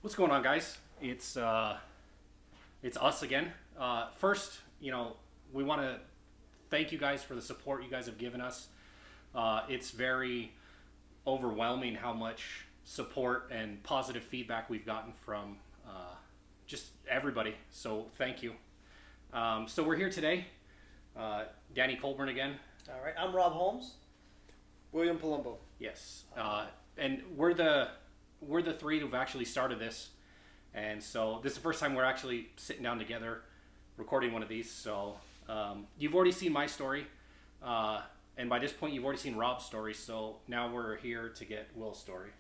What's going on, guys? It's us again. First, we want to thank you guys for the support you guys have given us. It's very overwhelming how much support and positive feedback we've gotten from just everybody. So thank you. So we're here today. Danny Colburn again. All right, I'm Rob Holmes. William Palumbo. Yes, and we're the three who've actually started this, and so this is the first time we're actually sitting down together, recording one of these. So you've already seen my story, and by this point you've already seen Rob's story. So now we're here to get Will's story.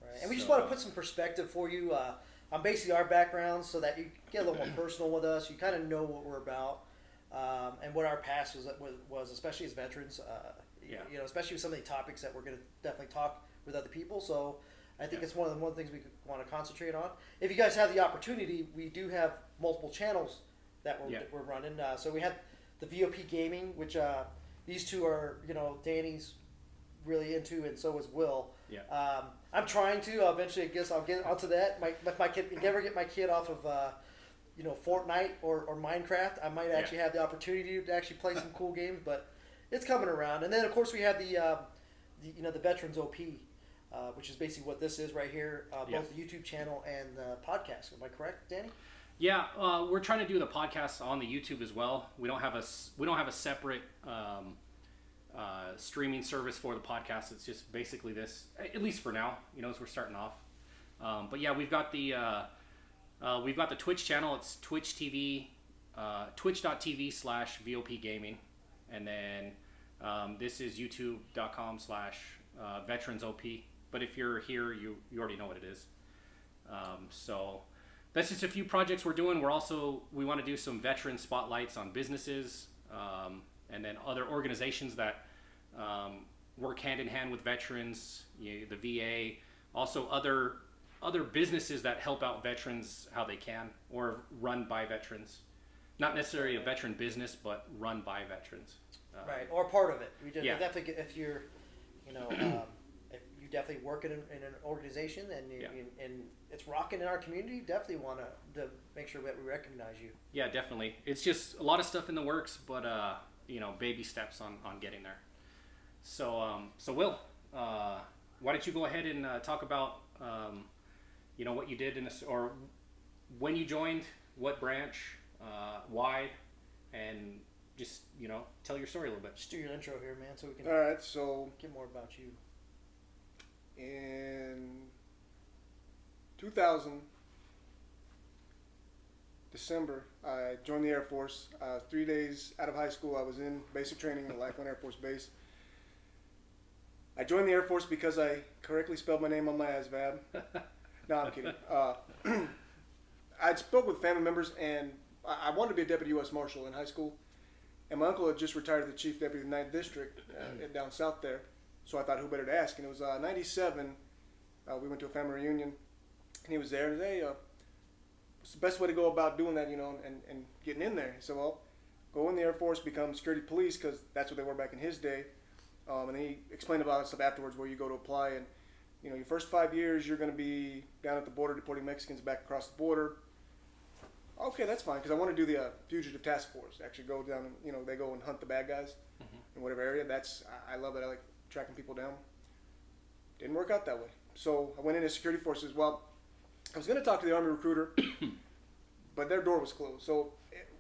Right. And we just want to put some perspective for you on basically our background, so that you get a little more personal with us. You kind of know what we're about, and what our past was, especially as veterans. Yeah. Especially with some of the topics that we're going to definitely talk with other people. So I think it's one of the things we want to concentrate on. If you guys have the opportunity, we do have multiple channels that we're running. So we have the VOP Gaming, which these two are, Danny's really into, and so is Will. Yeah. I'm trying to. Eventually, I guess I'll get onto that. My kid, never get my kid off of, Fortnite or Minecraft. I might actually have the opportunity to actually play some cool games, but it's coming around. And then, of course, we have the Veterans OP, which is basically what this is right here, both the YouTube channel and the podcast. Am I correct, Danny? Yeah, we're trying to do the podcast on the YouTube as well. We don't have a separate streaming service for the podcast. It's just basically this, at least for now, as we're starting off. But yeah, we've got the Twitch channel. It's Twitch TV, twitch.tv/VOP Gaming, and then this is youtube.com/Veterans OP. But if you're here, you already know what it is. So that's just a few projects we're doing. We want to do some veteran spotlights on businesses, and then other organizations that work hand in hand with veterans, the VA, also other businesses that help out veterans how they can, or run by veterans. Not necessarily a veteran business, but run by veterans. Right, or part of it. We just Yeah. if you're, if you definitely work in an organization and and it's rocking in our community, definitely want to make sure that we recognize you. Yeah, definitely. It's just a lot of stuff in the works, but baby steps on getting there. So Will, why don't you go ahead and talk about what you did or when you joined, what branch, why, and just tell your story a little bit. Just do your intro here, man, so we can. All right, so get more about you. In 2000, December, I joined the Air Force. 3 days out of high school, I was in basic training at Lackland Air Force Base. I joined the Air Force because I correctly spelled my name on my ASVAB. No, I'm kidding. I'd spoke with family members, and I wanted to be a deputy U.S. Marshal in high school. And my uncle had just retired as the chief deputy of the 9th District down south there. So I thought, who better to ask? And it was 97. We went to a family reunion, and he was there. And hey, what's the best way to go about doing that, and getting in there? He said, well, go in the Air Force, become security police, because that's what they were back in his day. And he explained about stuff afterwards where you go to apply. And, your first 5 years, you're going to be down at the border deporting Mexicans back across the border. Okay, that's fine, because I want to do the fugitive task force. Actually go down, and, they go and hunt the bad guys in whatever area. I love it. I like tracking people down. Didn't work out that way. So I went into security forces. Well, I was going to talk to the Army recruiter, but their door was closed. So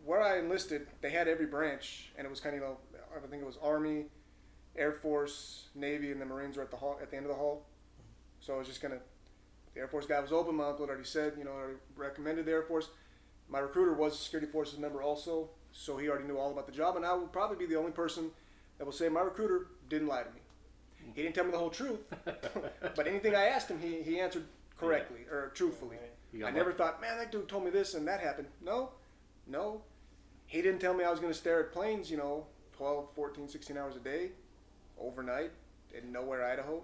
where I enlisted, they had every branch, and it was kind of, I think it was Army, Air Force, Navy, and the Marines were at the end of the hall. So I was just the Air Force guy was open. My uncle had already said, already recommended the Air Force. My recruiter was a security forces member also, so he already knew all about the job, and I would probably be the only person that will say my recruiter didn't lie to me. He didn't tell me the whole truth, but anything I asked him, he answered correctly or truthfully. I never thought, man, that dude told me this and that happened. No. He didn't tell me I was going to stare at planes, 12, 14, 16 hours a day, overnight, in nowhere, Idaho.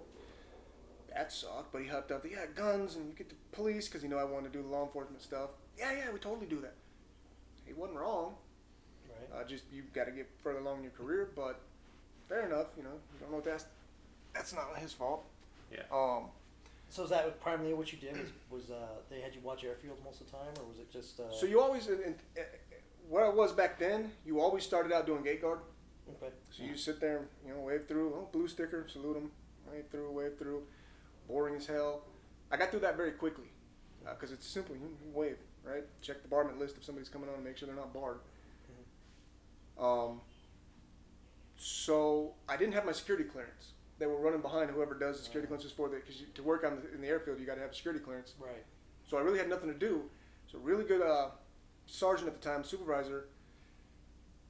That sucked, but he hooked up, guns, and you get the police, because I wanted to do the law enforcement stuff. Yeah, we totally do that. He wasn't wrong. Right. Just you got to get further along in your career, but fair enough. You don't know what that's not his fault. Yeah. So is that primarily what you did? Was they had you watch airfields most of the time, or was it just? So you always, what I was back then, you always started out doing gate guard. Okay. So you sit there, wave through, blue sticker, salute them, wave through, boring as hell. I got through that very quickly because it's simple. You wave, right? Check the barment list if somebody's coming on and make sure they're not barred. So I didn't have my security clearance. They were running behind whoever does the security clearances for because to work in the airfield, you got to have a security clearance. Right. So I really had nothing to do. So a really good sergeant at the time, supervisor,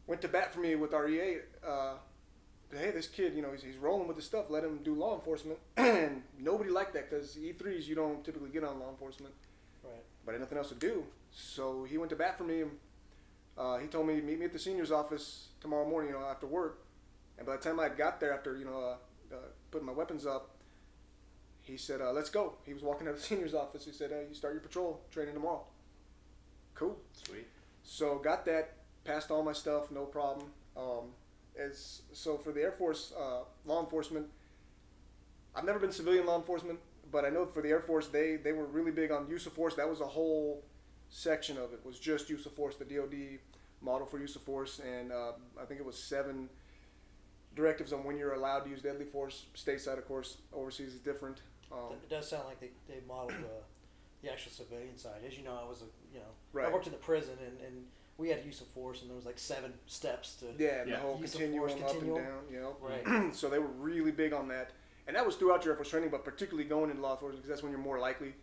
went to bat for me with our EA. Hey, this kid, he's rolling with his stuff. Let him do law enforcement. And nobody liked that because E3s you don't typically get on law enforcement. Right. But I had nothing else to do. So he went to bat for me. He told me, meet me at the senior's office tomorrow morning, after work. And by the time I got there, after, putting my weapons up, he said, let's go. He was walking out of the senior's office. He said, you start your patrol training tomorrow. Cool. Sweet. So got that, passed all my stuff, no problem. So for the Air Force law enforcement, I've never been civilian law enforcement, but I know for the Air Force, they were really big on use of force. That was a whole section of it, was just use of force, the DOD model for use of force. And I think it was 7 directives on when you're allowed to use deadly force. Stateside, of course, overseas is different. It does sound like they modeled the actual civilian side. As you know, I was Right. I worked in the prison and we had use of force, and there was like 7 steps to. Yeah, and Yeah. the whole Use of continuum force, up continuum. and down, Right. So they were really big on that. And that was throughout your Air Force training, but particularly going into law enforcement because that's when you're more likely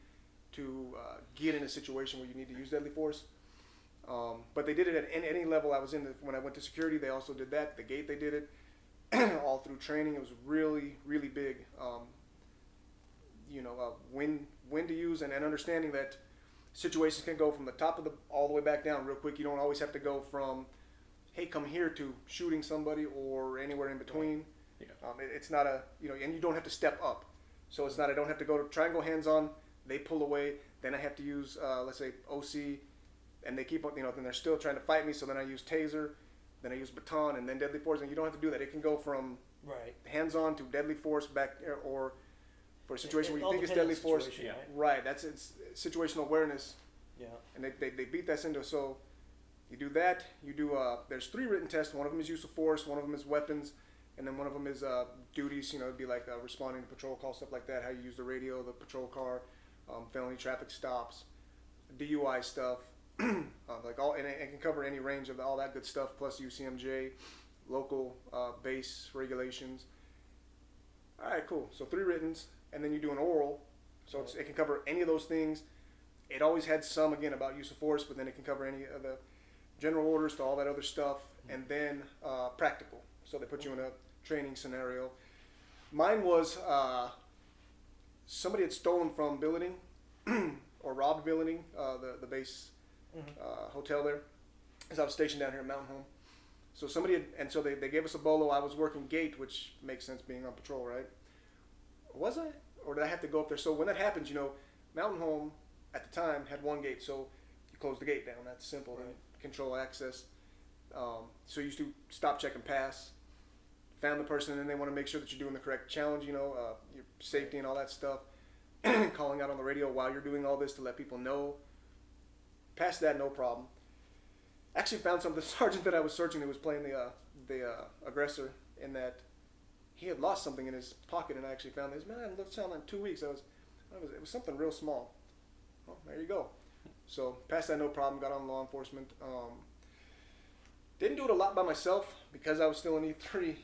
to get in a situation where you need to use deadly force. But they did it at any level I was in. When I went to security, they also did that. The gate, they did it. All through training, it was really, really big. When to use and understanding that situations can go from the top of all the way back down real quick. You don't always have to go from, hey, come here to shooting somebody or anywhere in between. Yeah. It's not and you don't have to step up. So it's not, I don't have to go to triangle hands on, they pull away, then I have to use, let's say, OC, and they keep, then they're still trying to fight me, so then I use taser, then I use baton, and then deadly force, and you don't have to do that. It can go from Right. hands on to deadly force back, or for a situation where you all think it's depends on deadly the force. situation, Yeah. Right. Right, it's situational awareness, Yeah. and they beat that into, so you do that, you do, there's 3 written tests. One of them is use of force, one of them is weapons, and then one of them is duties, it'd be like responding to patrol calls, stuff like that, how you use the radio, the patrol car, felony traffic stops, DUI stuff, like all, and it can cover any range of all that good stuff, plus UCMJ, local base regulations. All right, cool. So 3 writtens, and then you do an oral, so it can cover any of those things. It always had some, again, about use of force, but then it can cover any of the general orders to all that other stuff, and then practical. So they put you in a training scenario. Mine was somebody had stolen from billeting or robbed billeting, the base hotel there, because I was stationed down here at Mountain Home. So somebody had, and so they gave us a bolo. I was working gate, which makes sense being on patrol, right? Was I? Or did I have to go up there? So when that happens, Mountain Home at the time had 1 gate, so you close the gate down. That's simple. Right. And control access. So you used to stop, check, and pass. Found the person, and then they want to make sure that you're doing the correct challenge, your safety and all that stuff. Calling out on the radio while you're doing all this to let people know. Past that, no problem. Actually found something. The sergeant that I was searching, that was playing the aggressor, in that he had lost something in his pocket, and I actually found this. Man, it looked sound like 2 weeks. It was something real small. Well, there you go. So past that, no problem. Got on law enforcement. Didn't do it a lot by myself because I was still in E3. Right.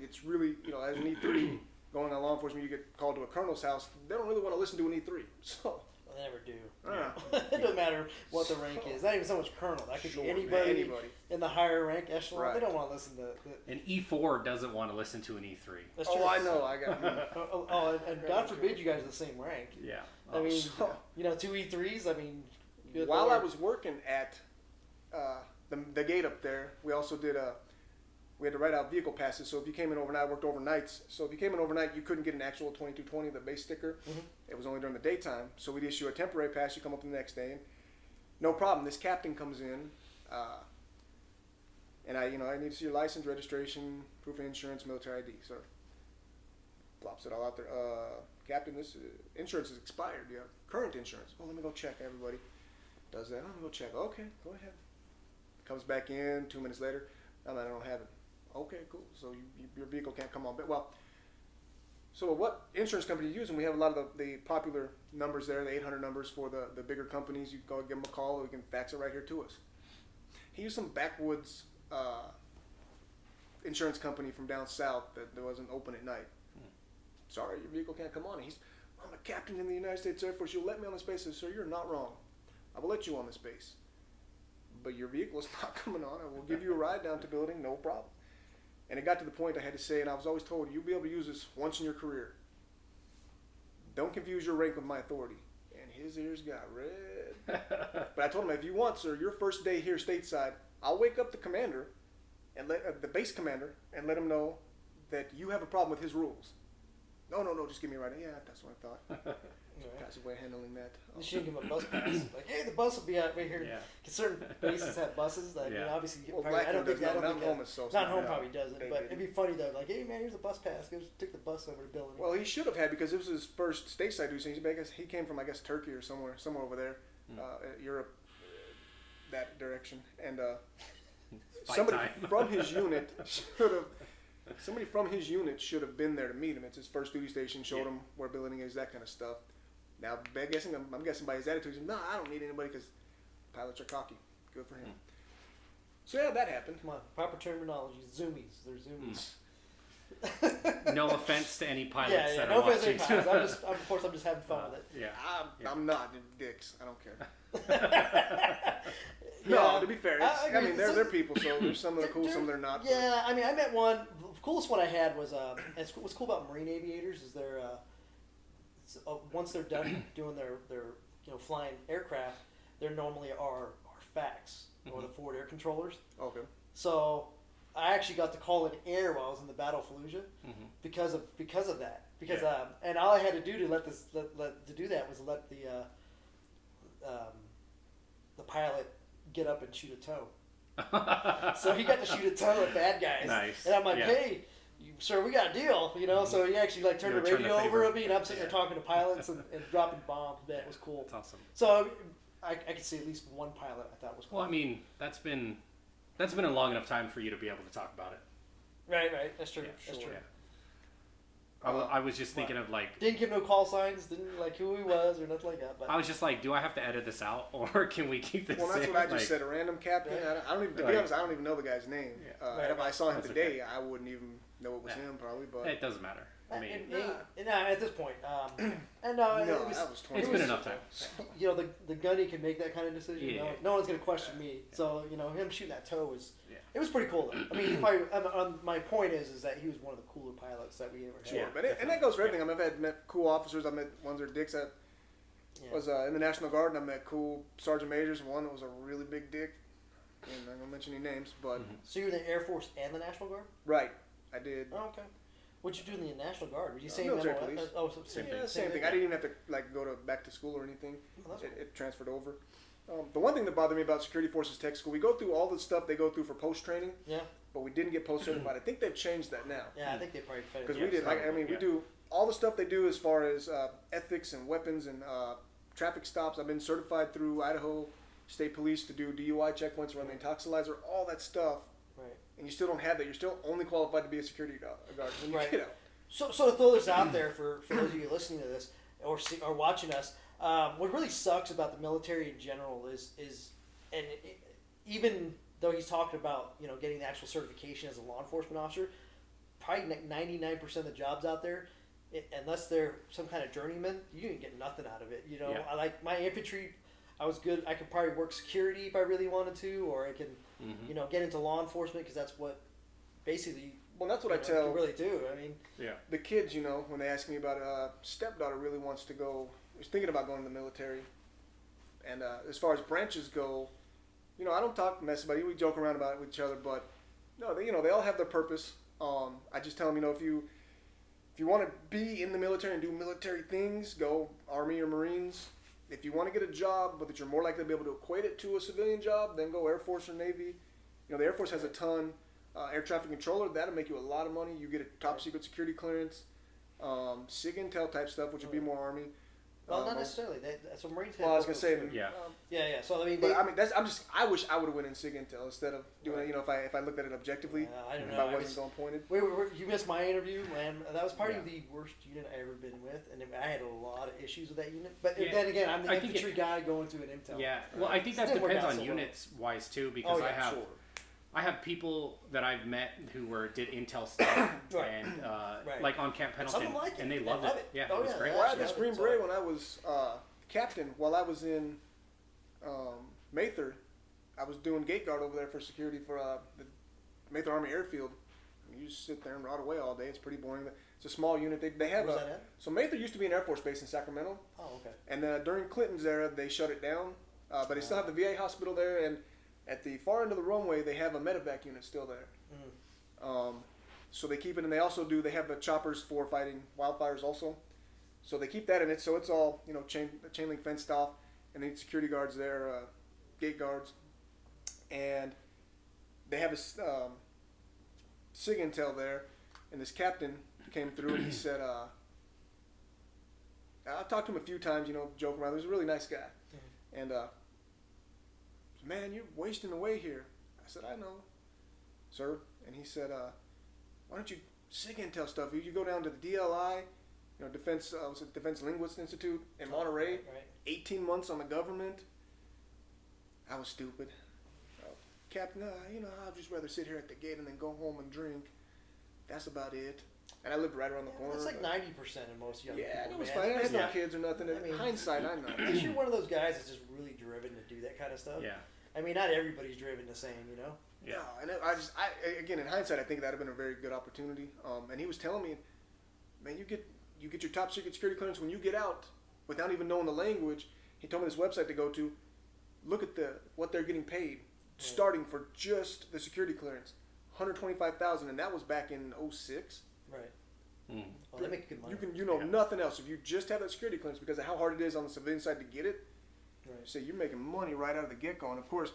It's really, as an E3 going on law enforcement, you get called to a colonel's house. They don't really want to listen to an E3. So. Well, they never do. Yeah. It doesn't matter what the rank is. Not even so much colonel. That could Sure, be man, anybody in the higher rank echelon. Right. They don't want to listen to. An E4 doesn't want to listen to an E3. That's true. Oh, I know. I got. And God forbid you guys are the same rank. Yeah. I mean, so- 2 E3s. I mean, good While Lord. I was working at the gate up there, we also did we had to write out vehicle passes. So if you came in overnight, I worked overnights. So if you came in overnight, you couldn't get an actual 2220, the base sticker. Mhm. It was only during the daytime. So we'd issue a temporary pass. You come up the next day, and no problem. This captain comes in, and I need to see your license, registration, proof of insurance, military ID, sir. Plops it all out there. Captain, this insurance is expired. You have current insurance. Well, let me go check. Everybody does that. Let me go check. Okay, go ahead. Comes back in 2 minutes later. I don't have it. Okay, cool. So your vehicle can't come on. But well, so what insurance company are you using? We have a lot of the popular numbers there, the 800 numbers for the bigger companies. You go give them a call, or we can fax it right here to us. He used some backwoods insurance company from down south that wasn't open at night. Sorry, your vehicle can't come on. I'm a captain in the United States Air Force. You'll let me on this base. I said, sir, you're not wrong. I will let you on this base. But your vehicle is not coming on. I will give you a ride down to building, no problem. And it got to the point I had to say, and I was always told, you'll be able to use this once in your career. Don't confuse your rank with my authority. And his ears got red. But I told him, if you want, sir, your first day here stateside, I'll wake up the commander, and let the base commander, and let him know that you have a problem with his rules. No, just give me a ride. Yeah, that's what I thought. Passive way of handling that. You shouldn't give him a bus pass. Like, hey, the bus will be out right here. Yeah. 'Cause certain bases have buses. Like, you know, obviously, Well, probably, I don't think that. Mountain Home is so Mountain Home small. probably doesn't. But it'd be funny though. Like, hey man, here's a bus pass. Go take the bus over to building. Well, he should have had, because it was his first stateside duty. He came from, I guess, Turkey or somewhere over there, Europe, that direction. And somebody from his unit should have been there to meet him. It's his first duty station. Showed him where building is, that kind of stuff. Now, I'm guessing by his attitude, no, I don't need anybody because pilots are cocky. Good for him. So yeah, that happened. Come on, proper terminology. Zoomies. They're zoomies. No offense to any pilots Yeah, that no are offense to watching. any pilots. Of course, I'm just having fun with it. Yeah. I'm not dicks. I don't care. No, to be fair, I mean they're people, so there's some that are cool, some that are not. Yeah, I mean, I met one. The coolest one I had was what's cool about Marine aviators is they're once they're done doing their flying aircraft, there normally are FACs or the forward air controllers. Okay. So I actually got to call in air while I was in the Battle of Fallujah because of that. Because and all I had to do to to do that was let the pilot get up and shoot a toe. So he got to shoot a toe at bad guys. Nice. And I'm like, hey, sir, we got a deal, So he actually turned the radio over at me, and I'm sitting there talking to pilots and dropping bombs. That was cool. That's awesome. So I could see at least one pilot I thought was cool. Well, I mean, that's been a long enough time for you to be able to talk about it. Right. That's true. Yeah, That's true. Yeah. I was just thinking of like. Didn't give no call signs. Didn't like who he was or nothing like that. But I was just like, do I have to edit this out, or can we keep this? Well, that's in? what I just said. A random captain. Yeah. I don't even. To be honest, I don't even know the guy's name. Yeah. If I saw him That's today, I wouldn't even know it was him probably. But It doesn't matter. I mean, at this point, and no, that was 20. it's been enough time. The gunny can make that kind of decision. Yeah. No one's gonna question me. So him shooting that toe was. Yeah. It was pretty cool though. I mean, my point is that he was one of the cooler pilots that we ever had. Sure, but and that goes for everything. I've met cool officers. I've met ones that are dicks. I was in the National Guard, and I met cool sergeant majors. One that was a really big dick. And I'm not gonna mention any names, but So you were in the Air Force and the National Guard? right, I did. Oh, okay. What'd you do in the National Guard? Were you saying military MOS? police. Same Same thing. I didn't even have to go back to school or anything. Oh, that's It transferred over. The one thing that bothered me about Security Forces Tech School, we go through all the stuff they go through for post training, Yeah. but we didn't get post certified. I think they've changed that now. Yeah, I think they probably fed it. Because we did, we do all the stuff they do as far as ethics and weapons and traffic stops. I've been certified through Idaho State Police to do DUI checkpoints around the intoxilizer, all that stuff. Right. And you still don't have that. You're still only qualified to be a security guard when you get out. So to throw this out there for those of you listening to this or watching us, what really sucks about the military in general is even though he's talking about getting the actual certification as a law enforcement officer, probably 99% of the jobs out there, unless they're some kind of journeyman, you can get nothing out of it. Yeah. I like my infantry. I was good. I could probably work security if I really wanted to, or I can, get into law enforcement because that's what basically. Well, that's what I tell. You really do. I mean, the kids, when they ask me about stepdaughter really wants to go, is thinking about going to the military. And as far as branches go, I don't talk mess about it. We joke around about it with each other, but no, they all have their purpose. I just tell them, if you want to be in the military and do military things, go Army or Marines. If you want to get a job, but that you're more likely to be able to equate it to a civilian job, then go Air Force or Navy. The Air Force has a ton. Air traffic controller, that'll make you a lot of money. You get a top secret security clearance. SIG intel type stuff, which would be more Army. Well, not necessarily. That's what Marines have. Well, I was gonna say, Yeah. Yeah. So I mean, but I mean, I wish I would have went in SIG intel instead of doing it. You know, if I looked at it objectively, I don't if know. I wasn't going pointed. You missed my interview, man. That was probably Yeah. the worst unit I ever been with, and I had a lot of issues with that unit. But Yeah. then again, I'm the I think infantry guy going to an intel. Yeah. Well, I think that Didn't work depends out on so well. units wise too, because Oh, yeah, I have people that I've met who did intel stuff Right. and Right. like on Camp Some of Pendleton, them like it. and they They loved love it. it. Yeah, Oh, it was yeah, great. they Well, I had this Yeah, Green it's Beret all- when I was captain. While I was in Mather, I was doing gate guard over there for security for the Mather Army Airfield. You just sit there and rot away all day. It's pretty boring. It's a small unit. They have Where's that at? so Mather used to be an Air Force base in Sacramento, Oh, okay. and during Clinton's era they shut it down. But they still have the VA hospital there, and at the far end of the runway they have a medevac unit still there. So they keep it, and they also they have the choppers for fighting wildfires also. So they keep that in it. So it's all chain link fenced off, and they need security guards there, gate guards, and they have a SIG intel there, and this captain came through and he said, I've talked to him a few times, joking around. He was a really nice guy, and man, you're wasting away here. I said, I know, sir. And he said, why don't you SIG intel stuff? You go down to the DLI, Defense Linguist Institute in Monterey. Right. 18 months on the government. I was stupid. Captain, I'd just rather sit here at the gate and then go home and drink. That's about it. And I lived right around the corner. That's like 90% of most young people. Yeah, and it was man. fine. I had no Yeah. kids or nothing. I mean, In hindsight, I know. Unless you're one of those guys that's just really driven to do that kind of stuff. Yeah. I mean, not everybody's driven the same, Yeah. No, and again, in hindsight, I think that'd have been a very good opportunity. And he was telling me, man, you get your top secret security clearance when you get out without even knowing the language. He told me this website to go to. Look at what they're getting paid, starting for just the security clearance, $125,000, and that was back in 2006. Right. Mm. Well, they make good money. You know Yeah. nothing else if you just have that security clearance because of how hard it is on the civilian side to get it. Right. So you're making money right out of the get go, and of course,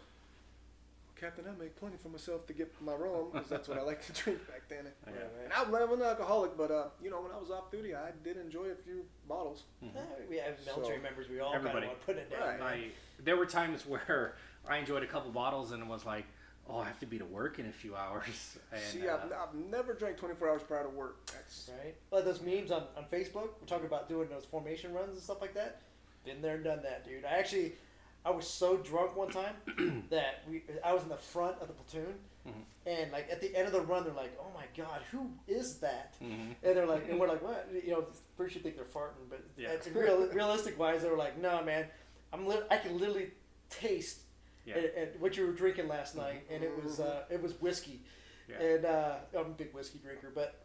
Captain, I make plenty for myself to get my rum because that's what I like to drink back then. Yeah. And I was an alcoholic, but when I was off duty, I did enjoy a few bottles. We have military So, members. We all kind of everybody. want to put it down. Right. man. There were times where I enjoyed a couple bottles and was like, oh, I have to be to work in a few hours. And, See, I've never drank 24 hours prior to work. That's Right? Like those memes on Facebook, we're talking about doing those formation runs and stuff like that. Been there and done that, dude. I was so drunk one time that I was in the front of the platoon, and like at the end of the run, they're like, "Oh my God, who is that?" And they're like, and we're like, "What?" First you think they're farting, but Yeah. it's realistic wise, they were like, "No, man, I can literally taste Yeah. what you were drinking last night, and it was whiskey." Yeah. And I'm a big whiskey drinker, but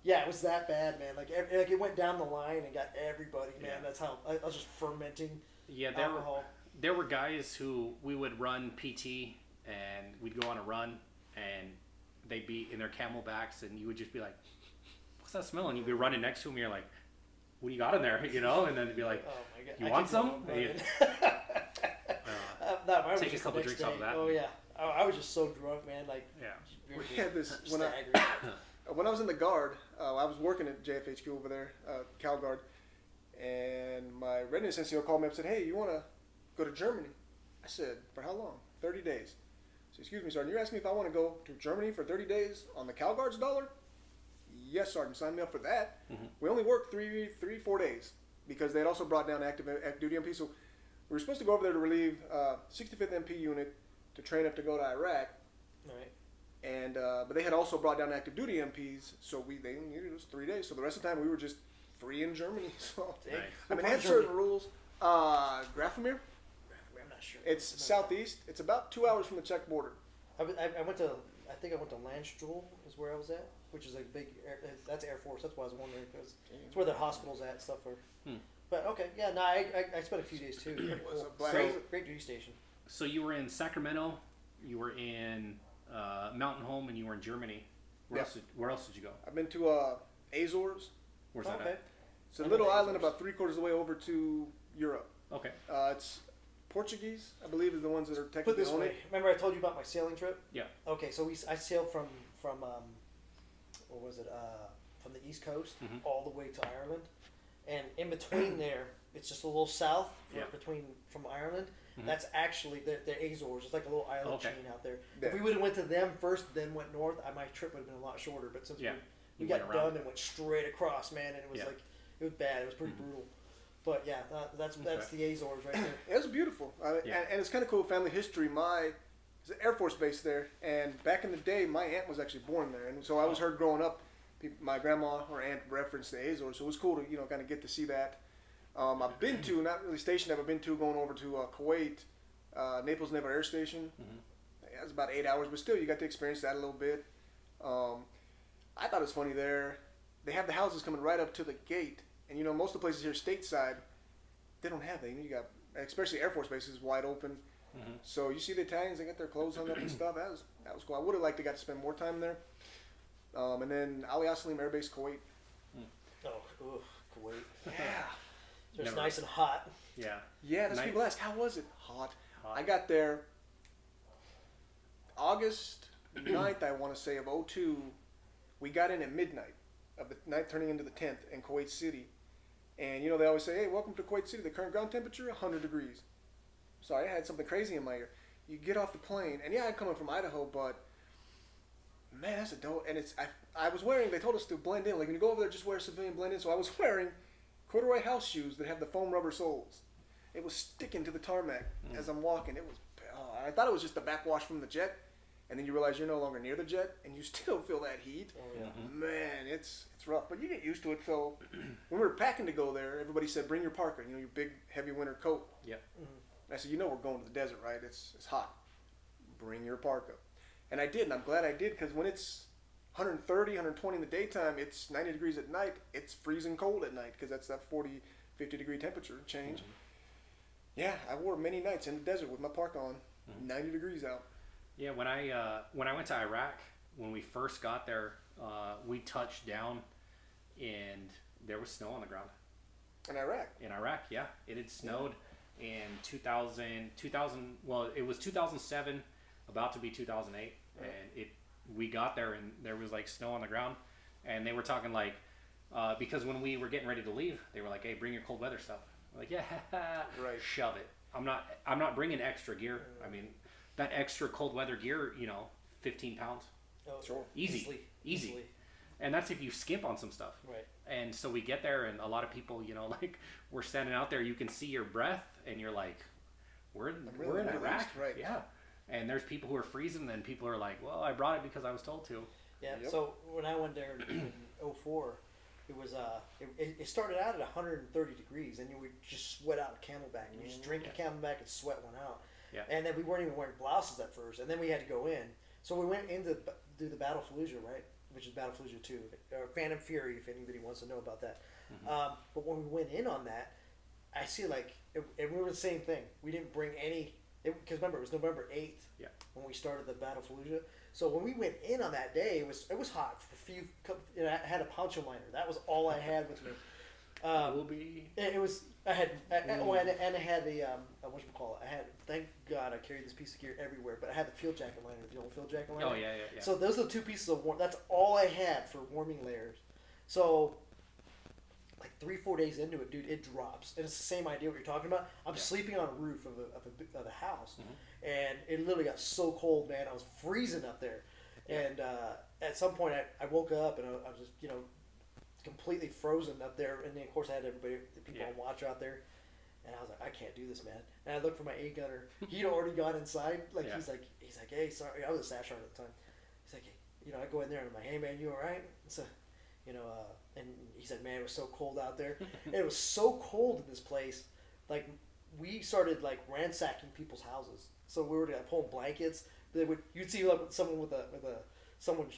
yeah, it was that bad, man. Like it went down the line and got everybody, man. Yeah. That's how I was just fermenting Yeah, alcohol. there were guys who we would run PT and we'd go on a run and they'd be in their camelbacks and you would just be like, what's that smell? And you'd be running next to them and you're like, what do you got in there? And then they'd be like, Oh my God! you I want could some? go Yeah. No, mine was Take a just couple the next drinks off of day. that. Oh yeah, I was just so drunk, man. Like Yeah. very We had this when I staggering. was in the guard. I was working at JFHQ over there, Cal Guard, and my readiness NCO called me up and said, "Hey, you want to go to Germany?" I said, "For how long?" 30 days. So, excuse me, Sergeant, you're asking me if I want to go to Germany for 30 days on the Cal Guard's dollar? Yes, Sergeant, sign me up for that. We only worked 4 days because they had also brought down active duty MP. So we were supposed to go over there to relieve 65th MP unit to train up to go to Iraq. Right. And but they had also brought down active duty MPs, so they needed us 3 days. So the rest of the time we were just free in Germany. So Dang. Nice. I mean, What they had part of Germany? certain rules. Grafenmeer, I'm not sure. it's southeast. It's about 2 hours from the Czech border. I went to. I think I went to Landstuhl is where I was at, which is a big. That's Air Force. That's why I was wondering because it's where the hospitals at and stuff are. But okay, yeah. No, I spent a few days too. Pretty was cool. a blast. Great duty station. So you were in Sacramento, you were in Mountain Home, and you were in Germany. Where else did you go? I've been to Azores. Where's that Okay. at? It's a I've little been to island Azores. about 3/4 of the way over to Europe. Okay. It's Portuguese, I believe, is the ones that are Put technically this on way. it. Remember I told you about my sailing trip? Yeah. Okay, so I sailed from what was it? from the East Coast Mhm. all the way to Ireland, and in between there, it's just a little south Yeah. from Ireland. Mhm. That's actually the Azores. It's like a little island Okay. chain out there. Yeah. If we would have went to them first, then went north, my trip would have been a lot shorter. But since Yeah. we You got went around. done and went straight across, man, and it was Yeah. like it was bad. It was pretty brutal. But yeah, that's Okay. the Azores right there. It was beautiful, Yeah. and it's kind of cool family history. There's an Air Force base there, and back in the day, my aunt was actually born there, and so I was heard growing up. My grandma or aunt referenced the Azores, so it was cool to kind of get to see that. I've been to, not really stationed, I've been to going over to Kuwait, Naples Naval Air Station. Mhm. Yeah, it was about 8 hours, but still, you got to experience that a little bit. I thought it was funny there. They have the houses coming right up to the gate, and most of the places here stateside, they don't have that. You got, especially Air Force bases, wide open. Mhm. So you see the Italians, they got their clothes hung up and stuff. That was cool. I would have liked to got to spend more time there. And then Ali Assalim Air Base, Kuwait. Oh, ugh, Kuwait. Yeah. It's Never- nice and hot. Yeah. Yeah, that's Night- people ask, how was it? Hot. Hot. I got there August 9th, I want to say, of '02. We got in at midnight of the night turning into the 10th in Kuwait City. And, they always say, hey, welcome to Kuwait City. The current ground temperature, 100 degrees. Sorry, I had something crazy in my ear. You get off the plane, and yeah, I'm coming from Idaho, but man, that's a dope. And I was wearing, they told us to blend in. Like when you go over there, just wear civilian blend in. So I was wearing corduroy house shoes that have the foam rubber soles. It was sticking to the tarmac as I'm walking. I thought it was just the backwash from the jet. And then you realize you're no longer near the jet, and you still feel that heat. Oh yeah. Man, it's rough, but you get used to it. So when we were packing to go there, everybody said, bring your parka, your big heavy winter coat. Yep. And I said, we're going to the desert, right? It's hot. Bring your parka. And I did, and I'm glad I did, because when it's 130, 120 in the daytime, it's 90 degrees at night. It's freezing cold at night, because that's that 40, 50 degree temperature change. Yeah, I wore many nights in the desert with my parka on, 90 degrees out. Yeah, when I went to Iraq, when we first got there, we touched down, and there was snow on the ground. In Iraq. In Iraq, yeah, it had snowed in 2000. Well, it was 2007, about to be 2008, and we got there and there was like snow on the ground, and they were talking like because when we were getting ready to leave, they were like, "Hey, bring your cold weather stuff." I'm like, yeah, Right. shove it. I'm not bringing extra gear. I mean, that extra cold weather gear, 15 pounds. Oh, Sure. Easy. Easily. And that's if you skimp on some stuff. Right. And so we get there, and a lot of people, like we're standing out there, you can see your breath, and you're like, we're in Middle Iraq, East, right. Yeah. And there's people who are freezing, and people are like, well, I brought it because I was told to. Yeah. Yep. So when I went there in '04, it was it started out at 130 degrees, and you would just sweat out a Camelback, and you just drink a Camelback and sweat one out. Yeah. And then we weren't even wearing blouses at first, and then we had to go in. So we went in to do the Battle Fallujah, right? Which is Battle Fallujah 2, or Phantom Fury, if anybody wants to know about that. But when we went in on that, I see and we were the same thing. We didn't bring any, because remember, it was November 8th Yeah. when we started the Battle Fallujah. So when we went in on that day, it was hot. For a few, I had a poncho liner. That was all I had with me. Will be. It was. I had. And I had the whatchamacallit. I had. Thank God I carried this piece of gear everywhere. But I had the field jacket liner, the old field jacket liner. Oh yeah. So those are the two pieces of warm. That's all I had for warming layers. So, like 3-4 days into it, dude, it drops. And it's the same idea what you're talking about. I'm sleeping on a roof of a house, and it literally got so cold, man. I was freezing up there. And at some point, I woke up and I was just completely frozen up there. And then of course I had everybody, the people on watch out there. And I was like, I can't do this, man. And I looked for my A gunner. He'd already gone inside. Like he's like, hey, sorry. I was a staff sergeant at the time. He's like, hey, I go in there and I'm like, hey, man, you all right? So, and he said, man, it was so cold out there. And it was so cold in this place. Like we started like ransacking people's houses. So we were like pulling blankets. You'd see like someone with someone's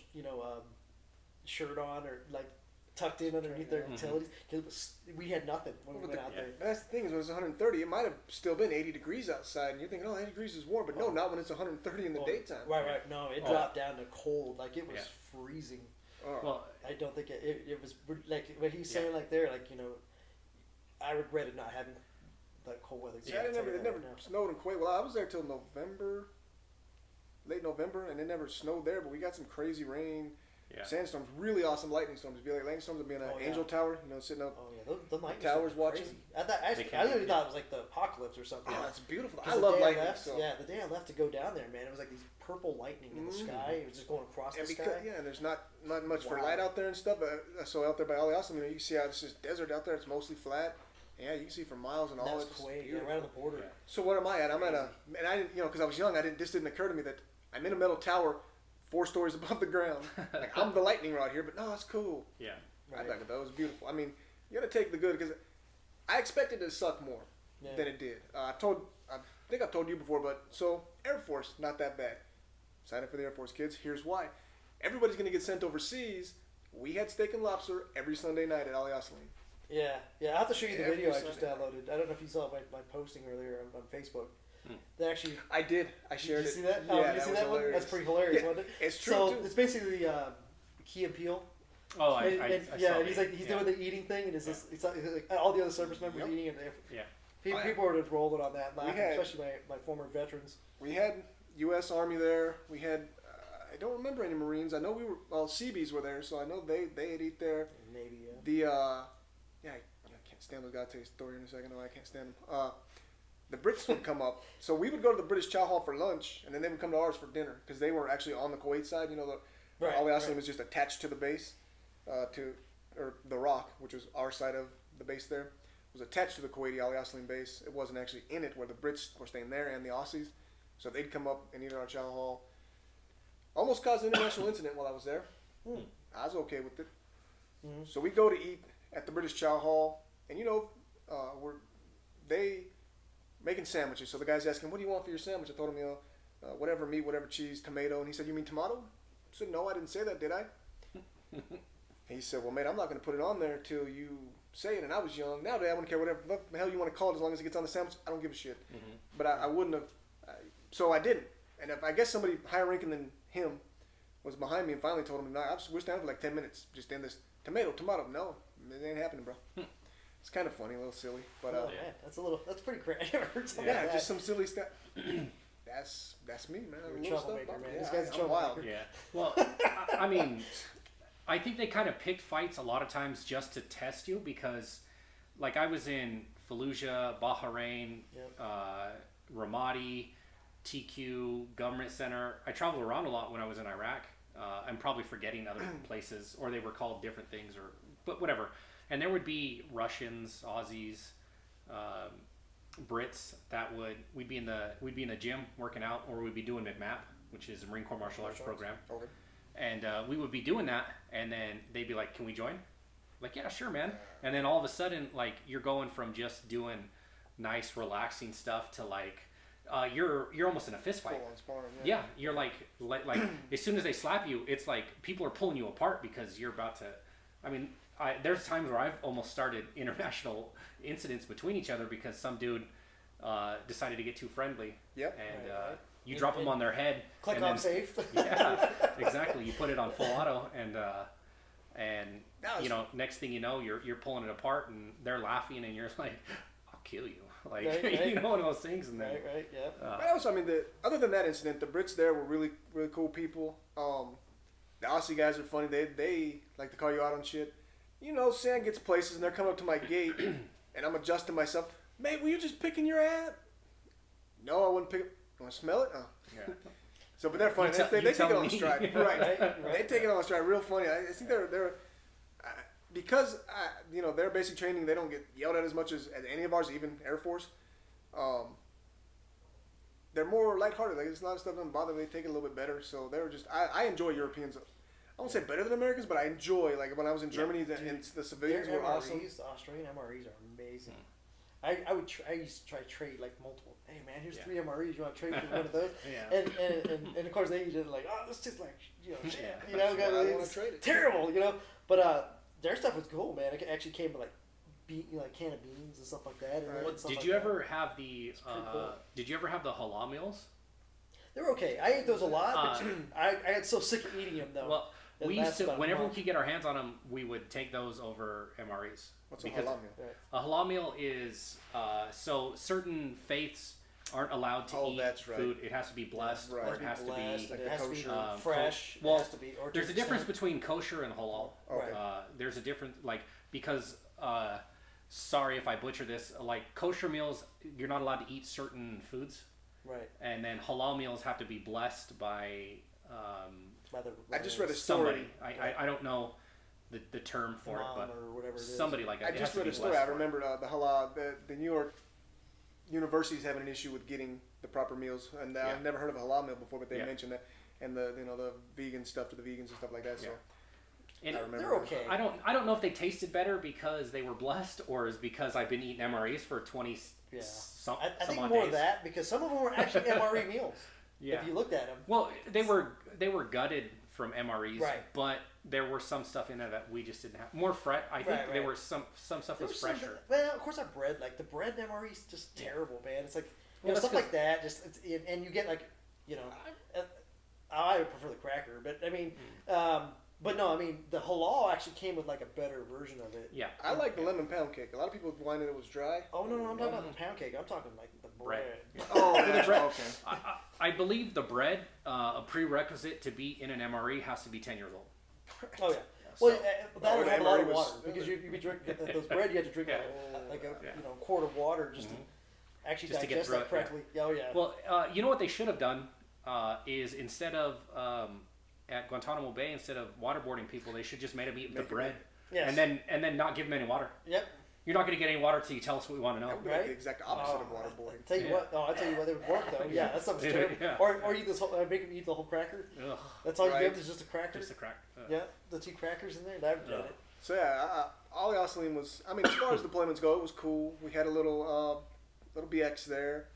shirt on or like tucked in underneath their utilities. Cause we had nothing when we went out there. That's the thing is when it was 130, it might have still been 80 degrees outside, and you're thinking, 80 degrees is warm, but no, not when it's 130 in the daytime. Right. No, it dropped down to cold. Like it was freezing. Oh. Well, I don't think it was like what he's saying. Like there, like I regretted not having like cold weather. Yeah, it never snowed in Kuwait. Well, I was there till November, late November, and it never snowed there. But we got some crazy rain. Yeah. Sandstorms, really awesome lightning storms. It'd be like lightning storms would be in an Oh, yeah. angel tower, you know, sitting up. Oh yeah, the lightning towers storms are watching. crazy. I thought actually, They can I be, literally yeah. thought it was like the apocalypse or something. Oh, it's beautiful. 'Cause I the love day lightning. left, So. yeah, the day I left to go down there, man, it was like these purple lightning in the sky. It was just going across And the because, sky. yeah, there's not much for Wow. light out there and stuff. So out there by Aliassim, you know, you can see how it's just desert out there. It's mostly flat. Yeah, you can see for miles and all. That's It's Kuwait, yeah, beautiful. right on the border. Yeah. So what am I at? I'm at a, and I didn't, you know, because I was young, this didn't occur to me that I'm in a metal tower, 4 stories above the ground. Like I'm the lightning rod here, but no, it's cool. Yeah. I like it though. It was beautiful. I mean, you got to take the good because I expected it to suck more Yeah. than it did. I think I've told you before, but so Air Force, not that bad. Sign up for the Air Force, kids. Here's why. Everybody's gonna get sent overseas. We had steak and lobster every Sunday night at Ali Assalim. Yeah, yeah. I'll have to show you the Every video I just Sunday. downloaded. I don't know if you saw my posting earlier on Facebook. They actually. I did. I shared Did it. you see that? Yeah, Oh, did you that see was that one? hilarious. That's pretty hilarious, Yeah, wasn't it? it's true So too. it's basically Key and Peele. Oh, I And saw yeah, it. and he's Yeah. doing the eating thing, and it's like all the other service members Yep. eating, and Yeah. Oh, yeah. people were just rolling on that, laughing, had- especially my former veterans. We had U.S. Army there. We had. I don't remember any Marines. I know we were. Well, Seabees were there, so I know they had eat there. Maybe The yeah, I can't stand those guys. I'll tell you a story in a second. No, I can't stand them. The Brits would come up, so we would go to the British Chow Hall for lunch, and then they would come to ours for dinner because they were actually on the Kuwait side. You know, the Right, Al right. Assalim was just attached to the base, or the Rock, which was our side of the base there, was attached to the Kuwaiti Al Assalim base. It wasn't actually in it where the Brits were staying there and the Aussies, so they'd come up and eat at our Chow Hall. Almost caused an international incident while I was there. I was okay with it. Mhm. So we go to eat at the British Chow Hall, and you know, they making sandwiches. So the guy's asking, "What do you want for your sandwich?" I told him, you know, whatever meat, whatever cheese, tomato, and he said, "You mean tomato?" I said, "No, I didn't say that, did I?" He said, "Well, mate, I'm not going to put it on there till you say it." And I was young. Nowadays, I wouldn't care whatever the hell you want to call it, as long as it gets on the sandwich. I don't give a shit. But I wouldn't have. So I didn't. And if I guess somebody higher ranking than him was behind me and finally told him, "No, I was down for like 10 minutes just in this tomato. No, it ain't happening, bro." It's kind of funny, a little silly, but Oh man, that's pretty crazy. I never heard something yeah, like that. just some silly stuff. That's me, man. You're a Little troublemaker, stuff, man. Yeah, This guy's a I'm troublemaker. wild. Yeah. Well, I mean, I think they kind of picked fights a lot of times just to test you because, like, I was in Fallujah, Bahrain, Yep. Ramadi, TQ, Government Center. I traveled around a lot when I was in Iraq. I'm probably forgetting other places, or they were called different things, but whatever. And there would be Russians, Aussies, Brits that we'd be in the gym working out, or we'd be doing MCMAP, which is a Marine Corps Martial Arts program. Okay. And we would be doing that, and then they'd be like, "Can we join?" Like, "Yeah, sure, man." And then all of a sudden, like, you're going from just doing nice, relaxing stuff to like, you're almost in a fist fight. Full on sparring, Yeah, you're like as soon as they slap you, it's like people are pulling you apart because you're about to. I mean, there's times where I've almost started international incidents between each other because some dude decided to get too friendly. Yep. And Right. you drop them on their head. Click and on then- safe. Yeah, exactly. You put it on full auto, and That was- you know, next thing you know, you're pulling it apart, and they're laughing, and you're like, "I'll kill you," like Right. you know, one of those things. And then right, yeah. But also, I mean, other than that incident, the Brits there were really, really cool people. The Aussie guys are funny. They like to call you out on shit. You know, Sam gets places, and they're coming up to my gate, and I'm adjusting myself. "Mate, were you just picking your ass?" "No, I wouldn't pick it." "You want to smell it?" "Oh." yeah. So, but they're funny. You They take it tell on me. stride. Right, They right. take it on stride. Real funny. I think they're because you know, their basic training, they don't get yelled at as much as any of ours, even Air Force. They're more lighthearted. Like, it's a lot of stuff doesn't bother them. They take it a little bit better. So they're just. I enjoy Europeans. I won't say better than Americans, but I enjoy, like, when I was in Germany, and the Their civilians were awesome. MREs, the Australian MREs are amazing. I used to try to trade like multiple. Hey man, here's Yeah. 3 MREs. You want to trade for one of those? Yeah. And of course they usually like, oh, this just like shit. Yeah. You know, That's why I wanna it's trade it. terrible. You know, but their stuff was cool, man. It actually came with like can of beans and stuff like that. And Right. stuff Did like you that. ever have the? pretty cool. Did you ever have the halal meals? They were okay. I ate those a lot, but I got so sick of eating them though. Well, It we used lasted to. about a Whenever we month. could get our hands on them, we would take those over MREs. What's a because halal meal? Right. A halal meal is so certain faiths aren't allowed to Oh, eat that's right. food. It has to be blessed, Right. or it has to blessed, be. and like it the has to be kosher. fresh. Well, it has to be, or There's a 2%. difference between kosher and halal. Right. There's a difference, like because. Sorry if I butcher this. Like kosher meals, you're not allowed to eat certain foods, Right. and then halal meals have to be blessed by By the, I just read a story. somebody. I don't know the term for it, imam but or whatever it is. somebody like that. I It just has to read be a story. blessed I for it. remember the halal. The New York university's having an issue with getting the proper meals, and Yeah. I've never heard of a halal meal before, but they Yeah. mentioned that, and the the vegan stuff to the vegans and stuff like that. So Yeah. And I remember They're that. okay. I don't know if they tasted better because they were blessed, or is because I've been eating MREs for 20 Yeah. some I some think odd more days. of that because some of them were actually MRE meals. Yeah. If you looked at them. Well, they were gutted from MREs, Right. but there were some stuff in there that we just didn't have. More fresh. I think Right, there right. were some stuff There was was some fresher. well, of course, our bread, like the bread in MRE is just terrible, man. It's like Well, that's stuff 'cause- like that. Just and you get like I would prefer the cracker, but I mean, but no, I mean the halal actually came with like a better version of it. Yeah. I like the lemon pound cake. A lot of people whine that it was dry. Oh no, I'm talking about the pound cake. I'm talking like the bread. Oh, The bread. okay. I believe the bread, a prerequisite to be in an MRE has to be 10 years old. Oh yeah. So- Well, that Oh, would the have a lot of MRE was- water because you be drinking those bread. You had to drink like a Yeah. quart of water just to actually Just to get digest through that it, correctly. Yeah. Oh yeah. Well, you know what they should have done is instead of at Guantanamo Bay, instead of waterboarding people, they should just made them eat the Make it bread, Yes. and then not give them any water. Yep. You're not going to get any water until you tell us what we want to know. That would be like Right? the exact opposite of I waterboarding. tell you Yeah. what. Oh, I tell you what. They would work though. Yeah, that stuff was terrible. Yeah. Or eat this whole. Make them eat the whole cracker. Ugh, That's all you Right. give them is just a cracker. just a crack. Yeah, the 2 crackers in there. That would get Ugh. it. So yeah, Ollie Osceola was. I mean, as far as deployments go, it was cool. We had a little BX there.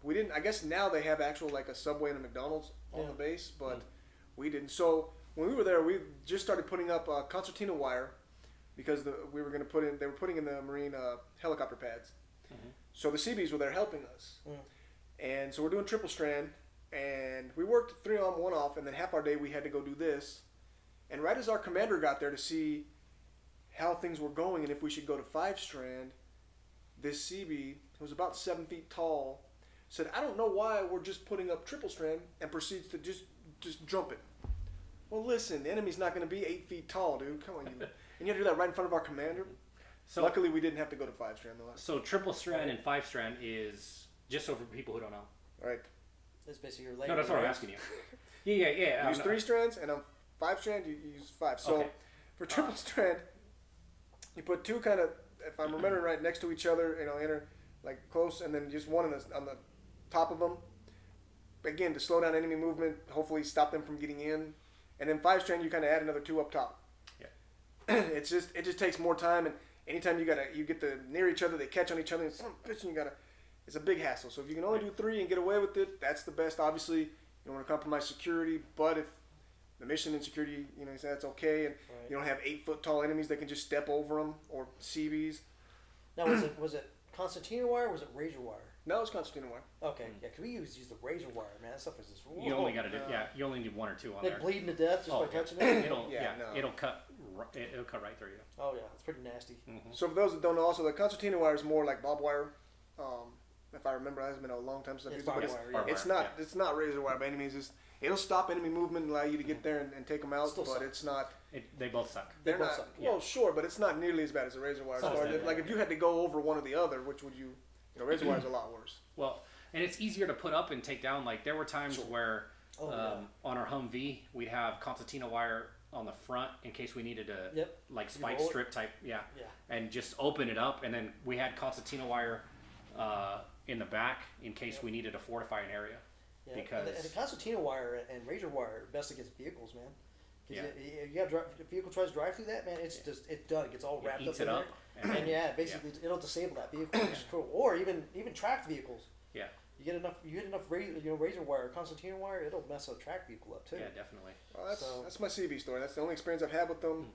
We didn't. I guess now they have actual like a Subway and a McDonald's on Yeah. the base, but we didn't. So when we were there, we just started putting up concertina wire because we were going to put in. They were putting in the Marine helicopter pads. So the CBs were there helping us, and so we're doing triple strand, and we worked 3 on 1 off, and then half our day we had to go do this. And right as our commander got there to see how things were going and if we should go to 5 strand, this CB, who was about 7 feet tall, said, "I don't know why we're just putting up triple strand," and proceeds to just jump it. Well, listen, the enemy's not going to be 8 feet tall, dude. Come on, you. And you have to do that right in front of our commander. So, Luckily, we didn't have to go to 5 strand though. so triple strand and 5 strand is just so for people who don't know. Right. That's basically your leg. No, that's what I'm asking you. Yeah. You use 3 strands, and on 5 strand you use 5. So Okay. for triple strand, you put 2 kind of, if I'm remembering right, next to each other, like close, and then just one on the top of them. Again, to slow down enemy movement, hopefully stop them from getting in. And then 5 strand, you kind of add another 2 up top. Yeah. it just takes more time, and anytime you get to near each other, they catch on each other, and it's a big hassle. So if you can only do 3 and get away with it, that's the best. Obviously, you don't want to compromise security, but if the mission and security, you say that's okay, and Right. you don't have 8-foot tall enemies that can just step over them, or CBs. Now was it concertina wire or was it razor wire? No, it's concertina wire. Okay, yeah, because we use the razor wire, man. That stuff is just. You only got to do you only need 1 or 2 on Like there. bleeding to death just Oh, by yeah. touching it. It'll cut right through you. Oh yeah, it's pretty nasty. So for those that don't know, also the concertina wire is more like barbed wire. If I remember, it has been a long time since I've It's used it, but barbed wire, yeah. it's not it's not razor wire by any means. It'll stop enemy movement and allow you to get there and take them out, Still but suck. it's not. They both suck. They're both not. suck, Well, sure, but it's not nearly as bad as a razor wire. Not as bad, Like if you had to go over one or the other, which would you? Razor wire is a lot worse. Well, and it's easier to put up and take down. Like there were times where Oh, yeah. on our Humvee we'd have concertina wire on the front in case we needed to Yep. like spike roll it. strip type, Yeah. and just open it up, and then we had concertina wire in the back in case we needed to fortify an area. Yeah. Because- and the concertina wire and razor wire are best against vehicles, man. Yeah. Because you have if a vehicle tries to drive through that, man, it's done. It gets all It wrapped eats up it in up, there. And yeah, basically it'll disable that vehicle, which is cool. Or even tracked vehicles. Yeah. You get enough razor wire, concertina wire, it'll mess a track vehicle up too. Yeah, definitely. Well, that's So- that's my CB story. That's the only experience I've had with them.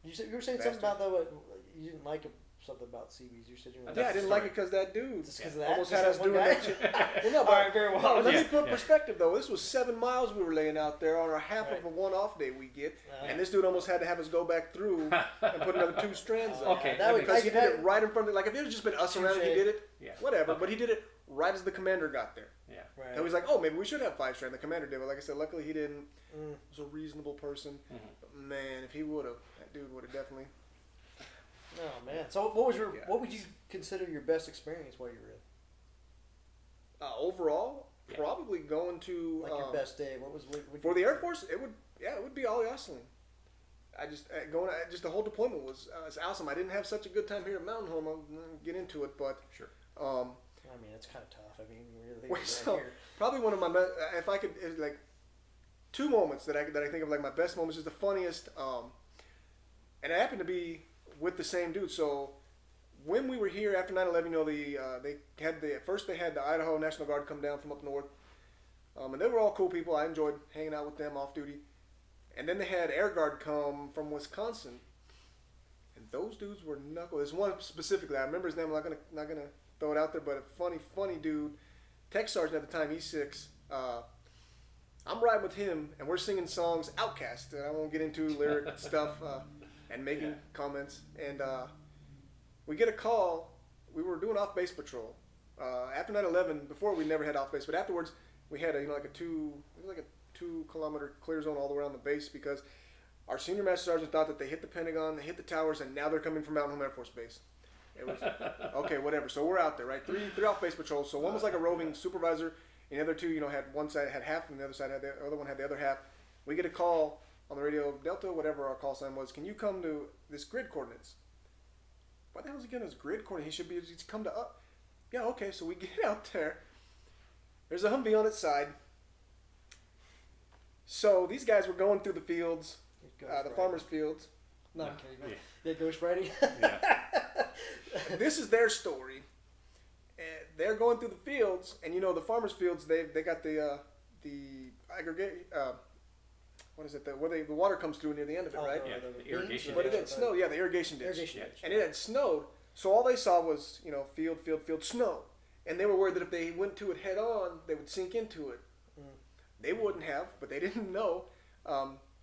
You were saying something about though you didn't like something about CBs. You said you were That's Yeah, I the didn't story. like it because that dude just because of that. almost Just had us that one doing guy? that shit. Well, no, but Alright, very well. let Yeah, me put yeah. perspective though. This was 7 miles we were laying out there on our half Right. of a one-off day we get, Yeah. and this dude almost had to have us go back through and put another 2 strands up. Okay, that would- Because he did I- it right in front of it. Like if it had just been us around and he Touche. did it, Yeah. whatever. Okay. But he did it right as the commander got there. Yeah. Right. And he's like, oh, maybe we should have 5 strand. The commander did, but like I said, luckily he didn't. He was a reasonable person. But man, if he would have, that dude would have definitely. Oh man. So what was your Yeah. what would you consider your best experience while you were in? Overall, Yeah. probably going to Like your best day? What for the Air Force. It would be Ollie Osling. I just just the whole deployment was it's awesome. I didn't have such a good time here at Mountain Home. I'll get into it, but Sure. I mean, it's kind of tough. I mean, you really think Wait, right so here. probably one of my best. If I could like 2 moments that I think of like my best moments is the funniest. And it happened to be with the same dude. So when we were here after 9/11, you know, first they had the Idaho National Guard come down from up north, and they were all cool people. I enjoyed hanging out with them off duty. And then they had Air Guard come from Wisconsin, and those dudes were knuckle. There's one specifically. I remember his name. I'm not gonna throw it out there, but a funny dude. Tech sergeant at the time, E6. I'm riding with him, and we're singing songs, Outkast, and I won't get into lyric stuff, and making comments. And we get a call. We were doing off-base patrol after 9/11. Before we never had off-base, but afterwards we had a 2-kilometer clear zone all around the base because our senior master sergeant thought that they hit the Pentagon, they hit the towers, and now they're coming from Mountain Home Air Force Base. It was okay, whatever. So we're out there, right? Three off-base patrols. So one was like a roving supervisor, and the other two, had one side had half, and the other side had the other one had the other half. We get a call on the radio, Delta, whatever our call sign was. Can you come to this grid coordinates? What the hell is he getting his grid coordinates? He's come to up. Yeah, okay. So we get out there. There's a Humvee on its side. So these guys were going through the fields, the farmers' fields. No, I'm kidding. Yeah. Yeah, ghost riding. Yeah. This is their story. And they're going through the fields, and the farmers' fields. They got the aggregate. What is it? Where the water comes through near the end of it, right? Yeah, The the irrigation But it ditch. had snowed. Yeah, the irrigation ditch. Irrigation Yeah. ditch. And it had snowed, so all they saw was field, snow, and they were worried that if they went to it head on, they would sink into it. They wouldn't have, but they didn't know.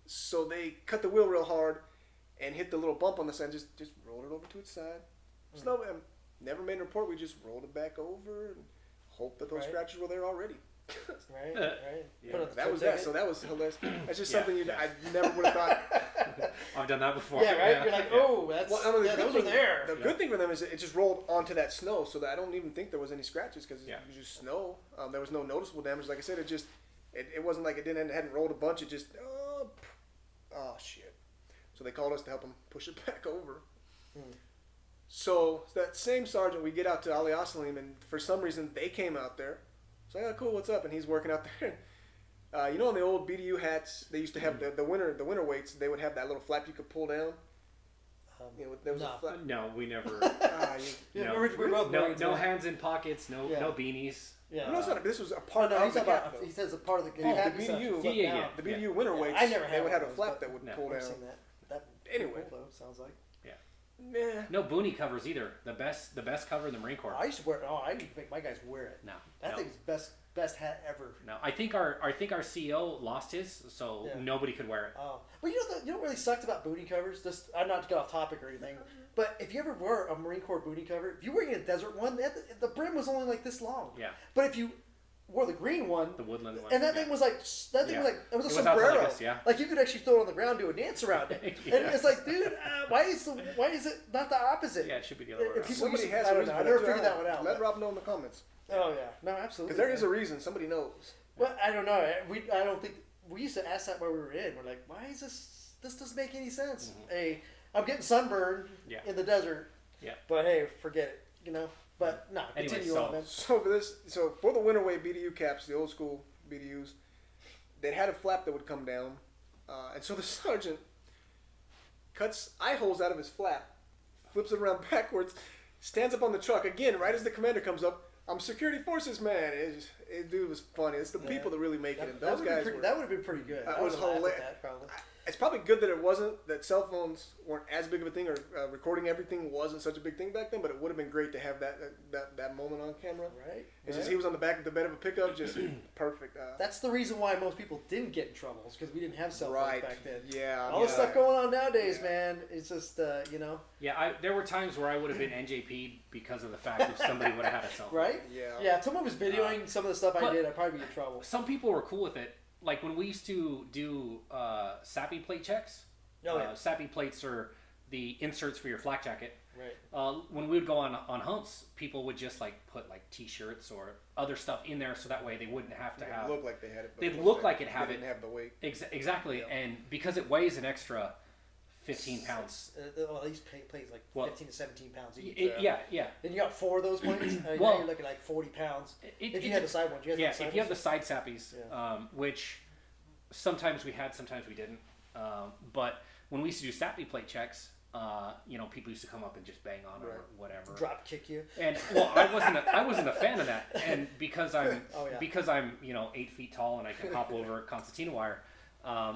So they cut the wheel real hard and hit the little bump on the side. Just rolled it over to its side. Snow. Never made a report. We just rolled it back over and hoped that those Right. scratches were there already. Right. Yeah. Put on the That was ticket. that. So that was hilarious. That's just Yeah, something yeah. I never would have thought. I've done that before. Yeah, right. You're like, oh, that's Well, I mean, the yeah, good those are thing- there. The good thing for them is it just rolled onto that snow, so that I don't even think there was any scratches because Yeah. it was just snow. There was no noticeable damage. Like I said, it wasn't like it hadn't rolled a bunch. It just oh shit. So they called us to help them push it back over. So that same sergeant, we get out to Ali Assalim, and for some reason they came out there. So yeah, cool, what's up? And he's working out there. On the old BDU hats, they used to have the winter weights. They would have that little flap you could pull down. There was No. a flap. No, we never. Yeah, no, we're both no, Marines, no man. hands in pockets. No, Yeah. no beanies. Yeah. No, it's not. This was a Oh, part no, of he's the talking cap, about. though. He says a part of the Oh, cap the is a BDU. flip Yeah, down. yeah. The BDU winter Yeah, weights. I never They had would have a those, flap but- that would No. pull I've down. seen that. Anyway. Cool, though, sounds like. Nah. No boonie covers either. The best cover in the Marine Corps. I used to wear. Oh, I used to make my guys wear it. No, That no. thing's best hat ever. No, I think our CEO lost his, so Yeah. nobody could wear it. Oh, but you know what really sucked about booty covers? This I'm not to get off topic or anything, but if you ever wore a Marine Corps booty cover, if you were wearing a desert one, the brim was only like this long. Yeah, But if you wore the green one, the woodland one. and that yeah. thing was like Yeah. it was a It was out to like sombrero. this, yeah. Like you could actually throw it on the ground, do a dance around it, Yeah. and it's like, dude, why is it not the opposite? Yeah, it should be the other way If around. people Somebody used to- has I a don't reason know. for I never too. figured that one out. Let Rob know in the comments. Oh yeah, no, absolutely. Because there is a reason. Somebody knows. Well, I don't know. I don't think we used to ask that while we were in. We're like, why is this? This doesn't make any sense. Hey, I'm getting sunburned Yeah. in the desert. Yeah. But hey, forget it. But no, Anyway, continue so- on, man. So for the winter weight BDU caps, the old school BDUs, they had a flap that would come down, and so the sergeant cuts eye holes out of his flap, flips it around backwards, stands up on the truck again right as the commander comes up. I'm security forces, man. Dude, was funny. It's the people that really make it, and those guys. That would have been pretty good. That I was would have laughed at hilarious. that probably. it's probably good that it wasn't, that cell phones weren't as big of a thing, or recording everything wasn't such a big thing back then. But it would have been great to have that moment on camera. Right. It's just he was on the back of the bed of a pickup, just perfect. That's the reason why most people didn't get in trouble, is because we didn't have cell phones Right. back then. Yeah. All the stuff going on nowadays, man. It's just you know. Yeah, there were times where I would have been NJP'd because of the fact that somebody would have had a cell phone. Right? Yeah. Yeah. If someone was videoing some of the stuff I but- did, I'd probably be in trouble. Some people were cool with it. Like when we used to do SAPI plate checks. Oh, yeah. SAPI plates are the inserts for your flak jacket. Right. When we would go on hunts, people would just like put like T-shirts or other stuff in there, so that way they wouldn't have to have. Look like they had it. But They'd it look wasn't. like it have They it. didn't have the weight. Exactly, Yeah. and because it weighs an extra 15 pounds. Well, these plates like Well, 15 to 17 pounds each. Yeah. Then you got 4 of those plates. Now Well- you're looking at like 40 pounds. It- If you it- had the side ones, you guys Yeah, had the side if you have the ones? side sappies, Yeah. which sometimes we had, sometimes we didn't. But when we used to do SAPI plate checks, people used to come up and just bang on it or Right. whatever. Drop kick you. And well, I wasn't a fan of that. And because I'm Oh, yeah. because I'm 8 feet tall and I can hop over concertina wire,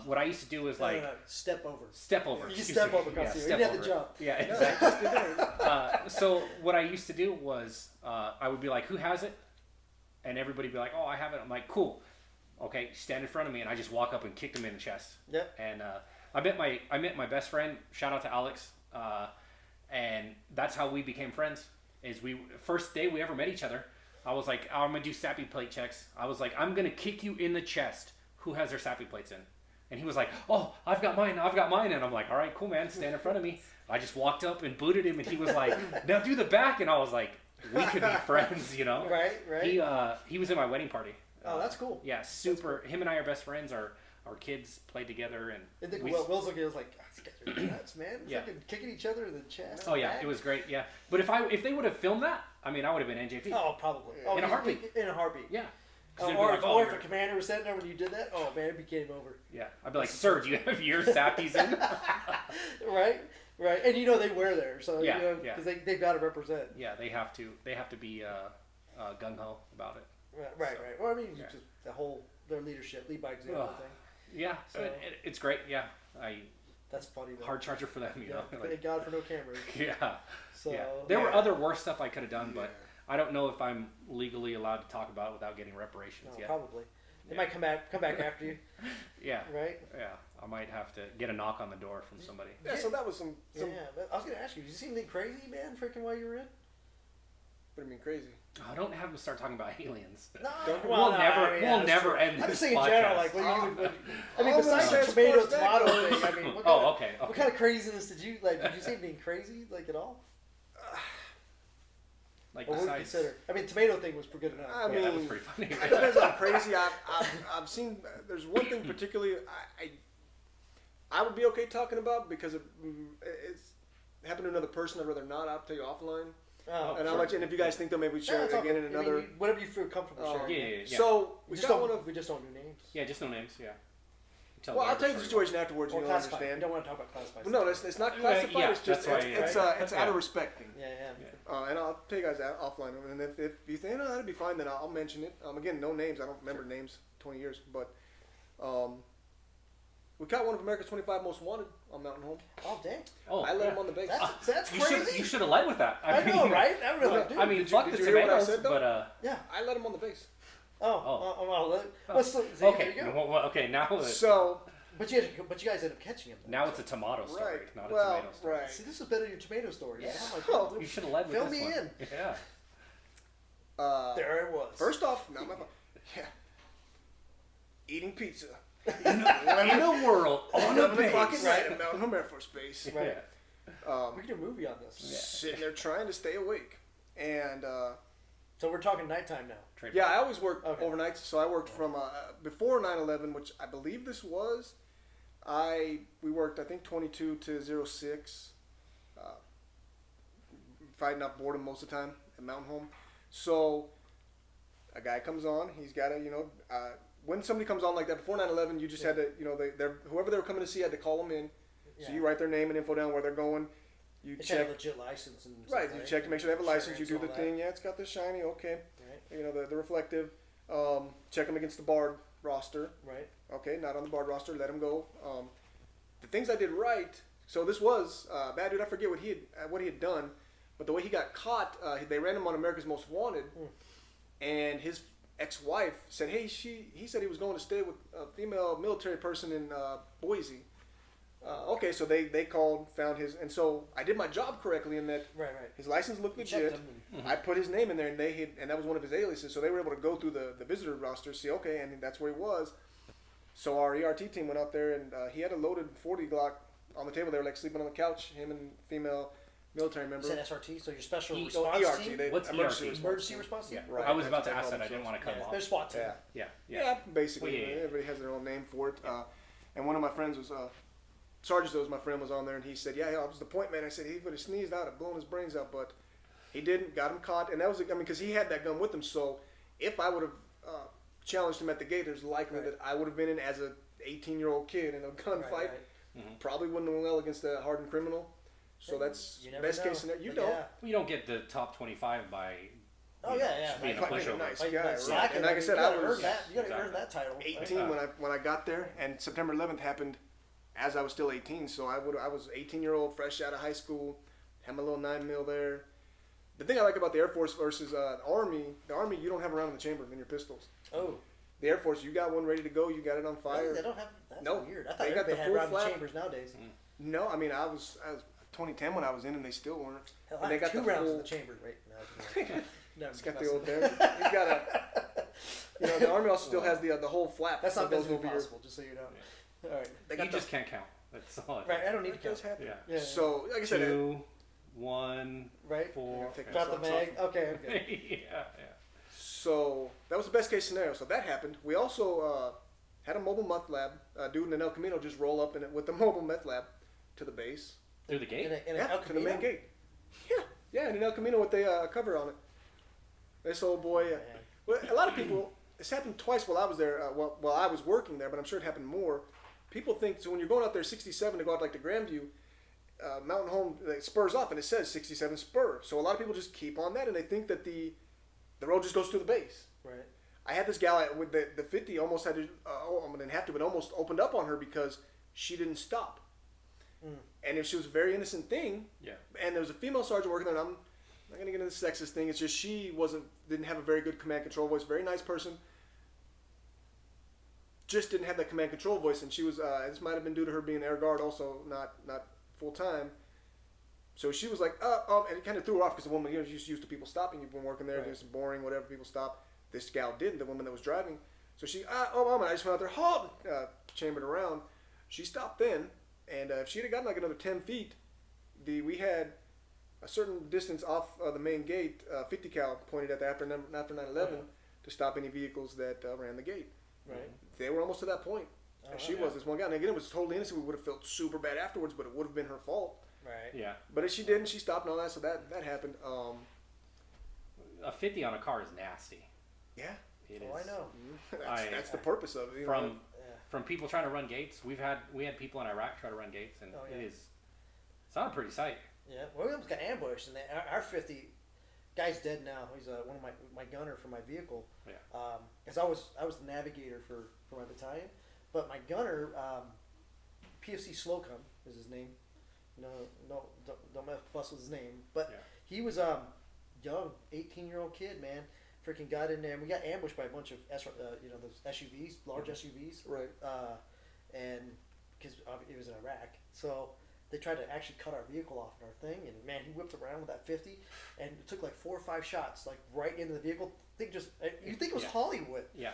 what I used to do was like no. Step over. step over. You excuse step me. over concertina. step You didn't have over to it. jump. Yeah, exactly. So what I used to do was I would be like, "Who has it?" And everybody would be like, "Oh, I have it." I'm like, "Cool." Okay, stand in front of me, and I just walk up and kick them in the chest. Yep. And I met my best friend. Shout out to Alex. And that's how we became friends. Is we first day we ever met each other. I was like, oh, I'm gonna do SAPI plate checks. I was like, I'm gonna kick you in the chest. Who has their SAPI plates in? And he was like, oh, I've got mine. And I'm like, all right, cool, man. Stand in front of me. I just walked up and booted him, and he was like, now do the back. And I was like, we could be friends, Right. He was in my wedding party. Oh, that's cool. Yeah, super. Him and I are best friends. Our kids played together, and I think we- Will's looking. It was like, these guys are nuts, man. Yeah. Fucking kicking each other in the chest. oh yeah, back. it was great. Yeah, but if they would have filmed that, I mean, I would have been NJP. Oh, probably. Oh, In a heartbeat. In a heartbeat. Yeah. 'Cause Oh, it'd be or like, if, oh, or if you're- a commander was sitting there when you did that, oh man, it'd be game over. Yeah, I'd be like, sir, do you have your sappies in? Right. And they wear there, so Yeah, yeah. because they've got to represent. Yeah, they have to be gung ho about it. Right. So, Well, I mean, yeah. just their leadership, lead by example Ugh. thing. Yeah, so So- it's great. Yeah, That's funny though. hard charger for them, you Yeah, know. thank Like, God for no cameras. yeah, So yeah. There were Yeah. other worse stuff I could have done, but Yeah. I don't know if I'm legally allowed to talk about it without getting reparations no, yet. probably they Yeah. might come back after you, Yeah, right? yeah. I might have to get a knock on the door from somebody. Yeah. So that was some. Yeah. But I was gonna ask you, did you see anything crazy, man? Freaking while you were in? What do you mean crazy? Oh, don't have them start talking about aliens. No, We'll never that's never true. end I'm this just saying in podcast. general, like when you. I mean, All besides that the tomato as far as that thing, goes. I mean, what kind Oh, of, okay. what kind of craziness did you like? Did you see anything crazy like at all? Like Or what would you besides, consider? I mean, tomato thing was pretty good enough. I yeah, that was mean, pretty funny. It depends on crazy. I've seen. There's one thing particularly I would be okay talking about because it's happened to another person. I'd rather not. I'll tell you offline. Oh, And I'll let you. And if you guys think that maybe we share it's it again okay. in I mean, another. whatever you feel comfortable sharing. Yeah. So We we just got don't. one of. We just don't do names. Yeah, just no names. Yeah. Well, I'll tell you the situation afterwards. Or You'll classified. understand. You don't want to talk about classified. Well, no, stuff. it's not Yeah, classified. yeah, It's just that's why, it's right? out of respect thing. Yeah. And I'll tell you guys that offline. And if you think, no, that'd be fine, then I'll mention it. Again, no names. I don't remember names. 20 years, but we caught one of America's 25 Most Wanted on Mountain Home. Oh dang. Oh, I let yeah. him on the base. That's You crazy. should have led with that. I know, mean, right? I really do. I mean, Did you- fuck did the you hear what I tomatoes, said, though? but Yeah. I let him on the base. Oh. Well, Oh. so, see, okay, there you go. well, okay. Now, So But you guys ended up catching him. though. now it's a tomato story, right, not a well, tomato story. right. See, this is better than your tomato story. Yeah. Oh, my Well, God. You should have led with Fill this me one. in. Yeah. There it was. First off, not my fault. Yeah. Eating pizza. In a world on a 11 o'clock base. at night at Mountain Home Air Force Base. Right. Um, We can do a movie on this. Sitting there trying to stay awake. And So we're talking nighttime now. Trade- yeah, I always worked Okay. overnight. So I worked from before 9/11, which I believe this was. We worked, I think, 22 to 06. Fighting off boredom most of the time at Mountain Home. So a guy comes on. He's got to, when somebody comes on like that before 9/11, you just had to, whoever they were coming to see had to call them in. So you write their name and info down, where they're going. You It's had check. a legit license and stuff, Right, you check to make sure they have a license. You do the Insurance, all thing. Yeah, it's got the shiny. Okay, Right. the reflective. Check them against the barred roster. Right. Okay, not on the barred roster. Let them go. the things I did right. So this was bad dude. I forget what he had done, but the way he got caught, they ran him on America's Most Wanted, and his ex-wife said, "Hey, he said he was going to stay with a female military person in Boise." Okay, so they called, found his, and so I did my job correctly in that Right. his license looked You checked legit. him and- I put his name in there, and and that was one of his aliases, so they were able to go through the visitor roster, see, okay, and that's where he was. So our ERT team went out there, and he had a loaded 40 Glock on the table. They were like sleeping on the couch, him and female military member. You said SRT, so your special E- response ERT. team? What's emergency ERT? response Emergency team. response team? Yeah, Right. I was about That's to what ask they that. I call didn't want to cut Yeah, him they're off. SWAT team. Yeah. Yeah. Basically. Well, yeah. Everybody has their own name for it. And one of my friends was, Sergeant, that was my friend, was on there, and he said, yeah, I was the point man. I said, he would have sneezed out, it blown his brains out, but he didn't, got him caught. And that was, because he had that gun with him, so if I would have challenged him at the gate, there's likely Right. that I would have been in as a 18-year-old kid in a gunfight. Right. Probably wouldn't have went well against a hardened criminal. So that's You never best know. case scenario. You But don't. yeah. You don't get the top 25 by. Oh, you know, yeah. just being a Like, being a pushover. nice Like, guy, like right. slacking, And like I mean, said, you I gotta was earn that. You gotta exactly. earn that title. 18 when I got there, and September 11th happened as I was still 18. So I was 18-year-old, fresh out of high school, had my little 9mm there. The thing I like about the Air Force versus the Army you don't have a round in the chamber in your pistols. Oh, The Air Force, you got one ready to go, you got it on fire. really? They don't have. That's No, weird. I thought they got everybody the had full round flap. chambers nowadays. No, I mean I was 2010 when I was in, and they still weren't. Hell, And I they have got two the rounds full. in the chamber. Right? No, He's got the old there. He's got a. The Army also still has the whole flap. That's not that goes physically over your- possible. Just so you know. All right. They You got just can't count. That's all. Right. I don't need That to does count. happen. Yeah. Yeah. So like I said, 2, 1, Right. 4. Take Drop the socks mag. off. Okay. Okay. yeah. so that was the best case scenario. So that happened. We also had a mobile meth lab. Dude in El Camino just roll up in it with the mobile meth lab to the base. Through the gate. In Yeah, El to the main Camino? gate. Yeah, and in El Camino with the cover on it. This old boy. Man. Well, a lot of people. This happened twice while I was there. While I was working there, but I'm sure it happened more. People think so when you're going out there 67 to go out like to Grandview, Mountain Home spurs off and it says 67 spur. So a lot of people just keep on that and they think that the road just goes to the base. Right. I had this gal with the 50 almost had to. I didn't have to, but almost opened up on her because she didn't stop. And if she was a very innocent thing, Yeah. and there was a female sergeant working there, and I'm not gonna get into the sexist thing. It's just she didn't have a very good command control voice. Very nice person. Just didn't have that command control voice, and she was. This might have been due to her being air guard, also not full time. So she was like, and it kind of threw her off because the woman, she's used to people stopping. You've been working there, Right. just boring, whatever. People stop. This gal didn't. The woman that was driving. So she, mama, I just went out there, halt, chambered around. She stopped then, and if she'd have gotten like another 10 feet, we had a certain distance off the main gate, 50 cal pointed at the after 9/11 to stop any vehicles that ran the gate. Right. They were almost to that point. Oh, And she okay. was this one guy. And again, it was totally innocent. We would have felt super bad afterwards, but it would have been her fault. Right. Yeah. But if she didn't, she stopped and all that, so that happened. A 50 on a car is nasty. Yeah, It Oh, is. I know. that's the purpose of it. From Yeah. from people trying to run gates, we had people in Iraq try to run gates, and Oh, yeah. it's not a pretty sight. Yeah. Well, we almost got ambushed, and our 50 guy's dead now. He's one of my gunner for my vehicle. Yeah. Cause I was the navigator for my battalion, but my gunner, PFC Slocum is his name. No, don't fuss with his name. But Yeah. he was young, 18-year-old kid, man. Freaking got in there, and we got ambushed by a bunch of those SUVs, large SUVs. Right. And because it was in Iraq, so they tried to actually cut our vehicle off in our thing, and man, he whipped around with that 50, and it took like 4 or 5 shots, like right into the vehicle. Thing just, you think it was Yeah. Hollywood. Yeah.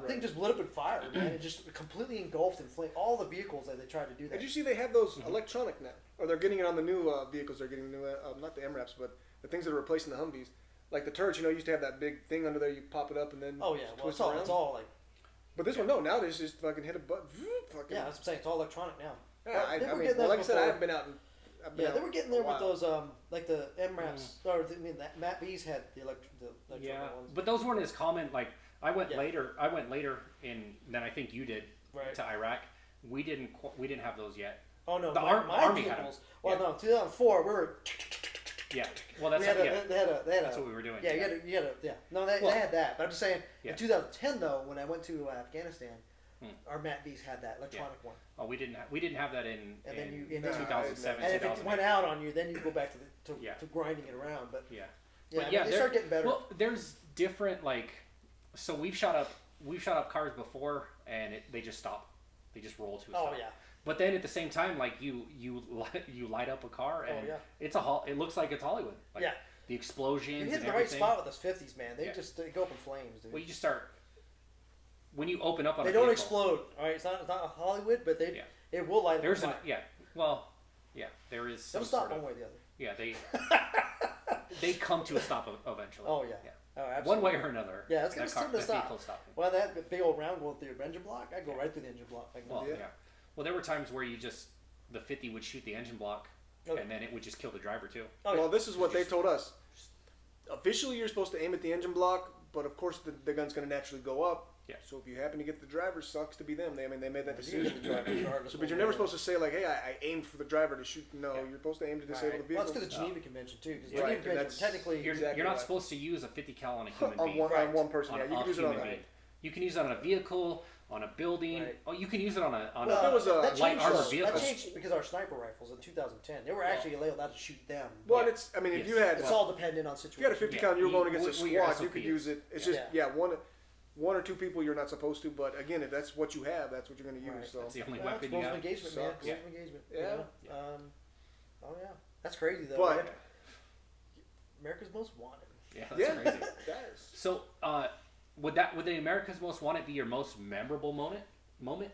Thing just lit up in fire, man. It just completely engulfed and flamed all the vehicles that they tried to do that. Did you see they have those electronic now? Or they're getting it on the new vehicles. They're getting new, not the MRAPs, but the things that are replacing the Humvees. Like the turrets, used to have that big thing under there. You pop it up and then Oh yeah, well twist it's it all around. like But this one, no. Now they just fucking hit a button. Fucking, yeah, that's what I'm saying. It's all electronic now. Yeah, They I were mean, getting well, those like I said, I before. haven't been out. Yeah, they were getting there with while. those like the MRAPs. Or I mean, that Matt V's had the electronic Yeah, ones. but those weren't as common. Like I went Yeah. later. I went later than I think you did Right. to Iraq. We didn't have those yet. Oh no, The my Army had vehicles. 'em. Well, Yeah. no, 2004 we were. Yeah. Well, that's They had yeah. they had a That's what we were doing. Yeah, you had a yeah. No, they Well, had that. But I'm just saying, yeah. in 2010 though, when I went to Afghanistan, Our Matt V's had that electronic one. Oh, we didn't have that in, And then you- in and then you- 2007, And if it 2008. went out on you, then you go back to Yeah. grinding it around. But Yeah. yeah, But I mean, they they're- start getting better. Well, there's different so we've shot up cars before, and they just stop. They just roll to a stop. Oh yeah. But then at the same time, like you light up a car, and yeah. it looks like it's Hollywood. Like, Yeah. The explosions You hit and the right everything. spot with those 50s, man. They Yeah. just they go up in flames, dude. Well, you just start when you open up on They a don't vehicle, explode. All right, it's not a Hollywood, but Yeah. it will light up. There's a an fire. there is some They'll stop sort one of, way or the other. yeah they come to a stop eventually. Oh yeah. Oh, One absolutely. way or another. Yeah, it's gonna that car, soon to that stop. vehicle's stopping. Well, that big old round going through your engine block, I go right through the engine block. Like, Well, Yeah. yeah. Well, there were times where the 50 would shoot the engine block, Okay. and then it would just kill the driver too. oh, yeah. Well, this is what they told us. Officially, you're supposed to aim at the engine block, but of course the gun's going to naturally go up. Yeah. So if you happen to get the driver, sucks to be them. They made that You decision. get the driver regardless So, one but you're way never or supposed to say like, "Hey, I aimed for the driver to shoot." No, Yeah. you're supposed to aim to the other. disable Right. the Well, vehicle. that's because the Geneva Convention too. Because the Right, Geneva and Convention that's- technically You're Exactly not right. supposed to use a 50 cal on a human on being. one, Right. on one person, On yeah, you a can use it on human a. being. You can use it on a vehicle, on a building. Right. Oh, you can use it on a Well, if it was a that light changed armored though. vehicle. That changed because our sniper rifles in 2010 they were actually allowed to shoot them. Well, Yeah. it's. I mean, if Yes. you had It's all dependent on if situation. you had a 50 Yeah, cal and you were you- going against a what your squad, you could SOP use is. it. It's Yeah. just one or two people you're not supposed to. But again, if that's what you have, that's what you're going to use. Right. So That's the only Well, it's weapon you rules of have. engagement, man. Sucks. Rules of engagement. Yeah. You know? Oh yeah. That's crazy though. But- man. America's Most Wanted. Yeah, that's yeah, crazy. guys. So, would the America's Most Wanted be your most memorable moment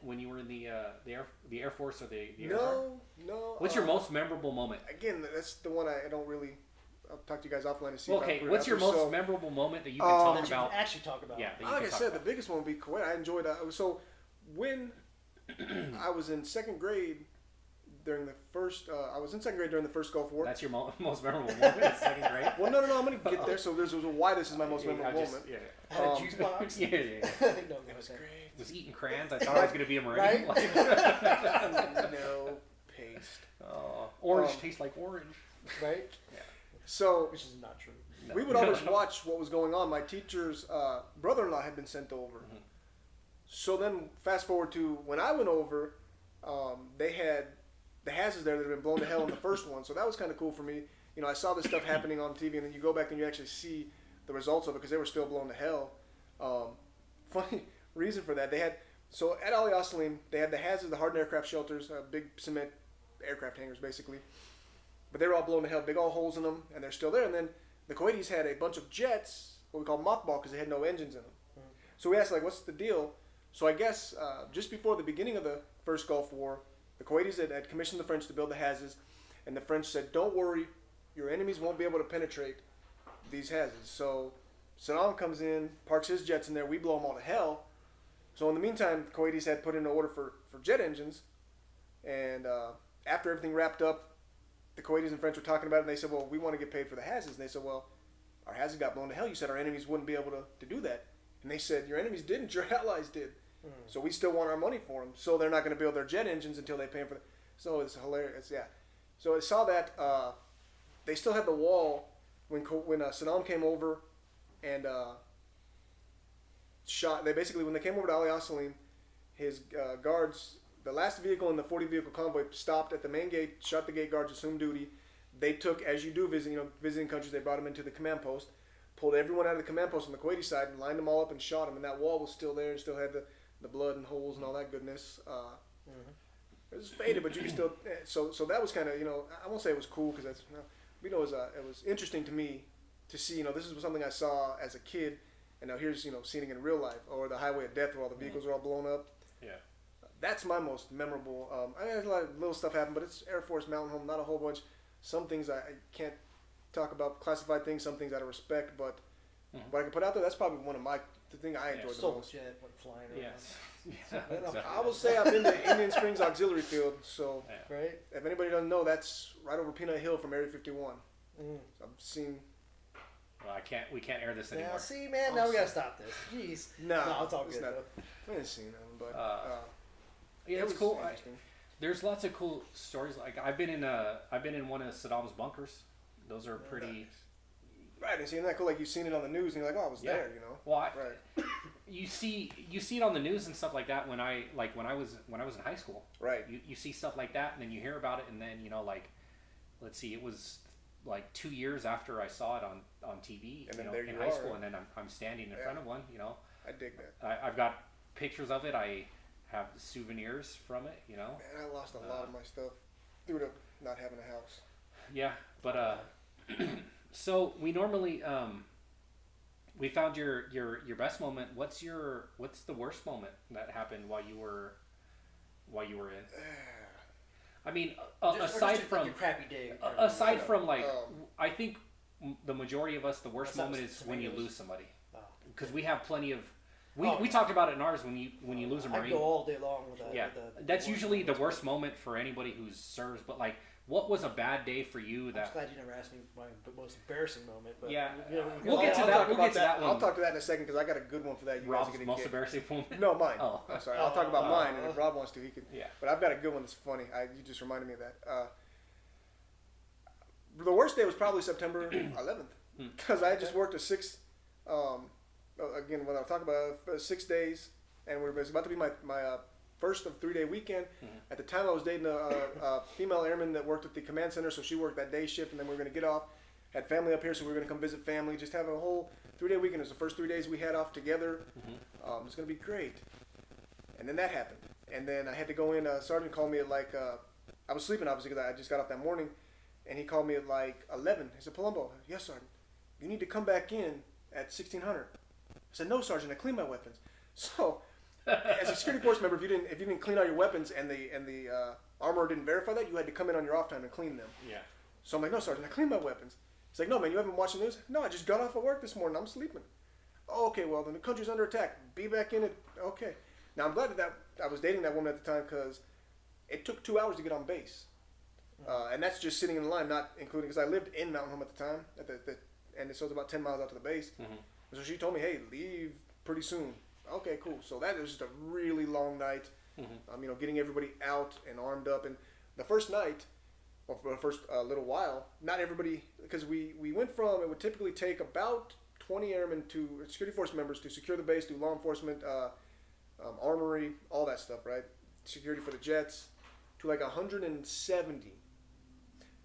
when you were in the Air Force or the Air Guard? No. What's your most memorable moment? Again, that's the one I don't really. I'll talk to you guys offline and see. Well, if I okay, put it what's out your there. most So, memorable moment that you can Um, talk That you about? can actually talk about. Yeah, that you like can I talk said, about. the biggest one would be Kuwait. I enjoyed. So when I was in second grade during the first, Gulf War. That's your most memorable moment in second grade. Well, no, I'm going to get there. So there's why this is my most Yeah, memorable I just- moment. Yeah. Had a Um, juice box. Yeah. No, It was okay. great. Just eating crayons. I thought I was going to be a Marine. Right? Like, No paste. orange Um, tastes like orange. Right? So Which is not true. No. we would always watch what was going on. My teacher's brother-in-law had been sent over. Mm-hmm. So then, fast forward to when I went over, they had the houses there that had been blown to hell in the first one. So that was kind of cool for me. You know, I saw this stuff happening on TV, and then you go back and you actually see the results of it because they were still blown to hell. Funny reason for that, they had so at Ali Assalim, they had the hazards, the hardened aircraft shelters, big cement aircraft hangars basically, but they were all blown to hell, big old holes in them, and they're still there. And then the Kuwaitis had a bunch of jets, what we call mothball, because they had no engines in them. So we asked, like, what's the deal? So I guess just before the beginning of the first Gulf War, the Kuwaitis had commissioned the French to build the hazes, and the French said, don't worry, your enemies won't be able to penetrate these hazes. So Saddam comes in, parks his jets in there, we blow them all to hell. So in the meantime, the Kuwaitis had put in an order for jet engines, and after everything wrapped up, the Kuwaitis and French were talking about it, and they said, well, we want to get paid for the hazes. And they said, well, our hazes got blown to hell. You said our enemies wouldn't be able to do that. And they said, your enemies didn't, your allies did. So we still want our money for them. So they're not going to build their jet engines until they pay for them. So it's hilarious, yeah. So I saw that they still had the wall when Saddam came over and shot. They basically, when they came over to Ali Assalim, his guards, the last vehicle in the 40 vehicle convoy stopped at the main gate, shot the gate guards, assumed duty. They took, as you do visiting countries, they brought them into the command post, pulled everyone out of the command post on the Kuwaiti side, and lined them all up and shot them. And that wall was still there, and still had the blood and holes and all that goodness. It was faded, but you could still. So that was kind of, I won't say it was cool because that's, it was interesting to me to see. This is something I saw as a kid, and now here's seeing it in real life, or the Highway of Death where all the vehicles are all blown up. Yeah. That's my most memorable. I mean, there's a lot of little stuff happened, but it's Air Force Mountain Home, not a whole bunch. Some things I can't talk about, classified things. Some things out of respect, but what I can put out there, that's probably one of the thing I enjoyed the Stole the most. jet, went flying around. Yes. Yeah, exactly. I will say I've been to Indian Springs Auxiliary Field, so Yeah. Right? if anybody doesn't know, that's right over Peanut Hill from Area 51. Mm. I've seen. Well, we can't air this Now, anymore. see, man, now we gotta stop this. Jeez. No, it's all it's good, not. though. I didn't see them, but Yeah, it it's was cool. interesting. There's lots of cool stories. Like I've been in one of Saddam's bunkers. Those are pretty. Right, and seeing that cool, like you've seen it on the news, and you're like, oh, I was Yeah. there, Well, Right. you see it on the news and stuff like that when I was in high school. Right. You see stuff like that, and then you hear about it, and then let's see, it was like 2 years after I saw it on TV, And then there in you high are. school, and then I'm standing in front of one. I dig that. I've got pictures of it. I have souvenirs from it. Man, I lost a lot of my stuff due to not having a house. Yeah, but so we normally we found your best moment. What's the worst moment that happened while you were in? I mean, aside like from a crappy day. aside from I think the majority of us, the worst That sounds moment is when you tomatoes. lose somebody, Oh. because we have plenty of. We Oh, yeah. talked about it in ours when you lose a I Marine. go all day long with that. Yeah, that's usually the worst moment for anybody who serves. But what was a bad day for you I'm that? just glad you never asked me my most embarrassing moment. But Yeah. you know, We'll get to I'll that. talk We'll about get to that one. I'll talk to that in a second because I got a good one for that. You guys are Rob's gonna most get. embarrassing moment. No, mine. Oh. I'm sorry. I'll talk about mine, and oh. if Rob wants to, he can. Yeah. But I've got a good one that's funny. You just reminded me of that. The worst day was probably September 11th because I had just worked a again, when I talk about 6 days, and it was about to be my first of 3-day weekend. At the time, I was dating a female airman that worked at the command center, so she worked that day shift, and then we were going to get off. Had family up here, so we were going to come visit family, just have a whole 3-day weekend. It was the first 3 days we had off together. It was going to be great. And then that happened. And then I had to go in. Sergeant called me at I was sleeping, obviously, because I just got off that morning. And he called me at 11. He said, Palumbo, yes, Sergeant, you need to come back in at 1600. I said, no, Sergeant, I cleaned my weapons. So, as a security force member, if you didn't clean all your weapons and the armor didn't verify that, you had to come in on your off time and clean them. Yeah. So I'm like, no, Sergeant, I cleaned my weapons. He's like, no, man, you haven't watched the news? No, I just got off of work this morning. I'm sleeping. Oh, okay, well, then the country's under attack. Be back in it. Okay. Now, I'm glad that I was dating that woman at the time because it took 2 hours to get on base. And that's just sitting in the line, not including, because I lived in Mountain Home at the time, and so it's about 10 miles out to the base. So she told me, hey, leave pretty soon. Okay, cool. So that was just a really long night, getting everybody out and armed up. And the first night, or for the first little while, not everybody, because we went from, it would typically take about 20 airmen to security force members to secure the base, do law enforcement, armory, all that stuff, right? Security for the jets, to 170.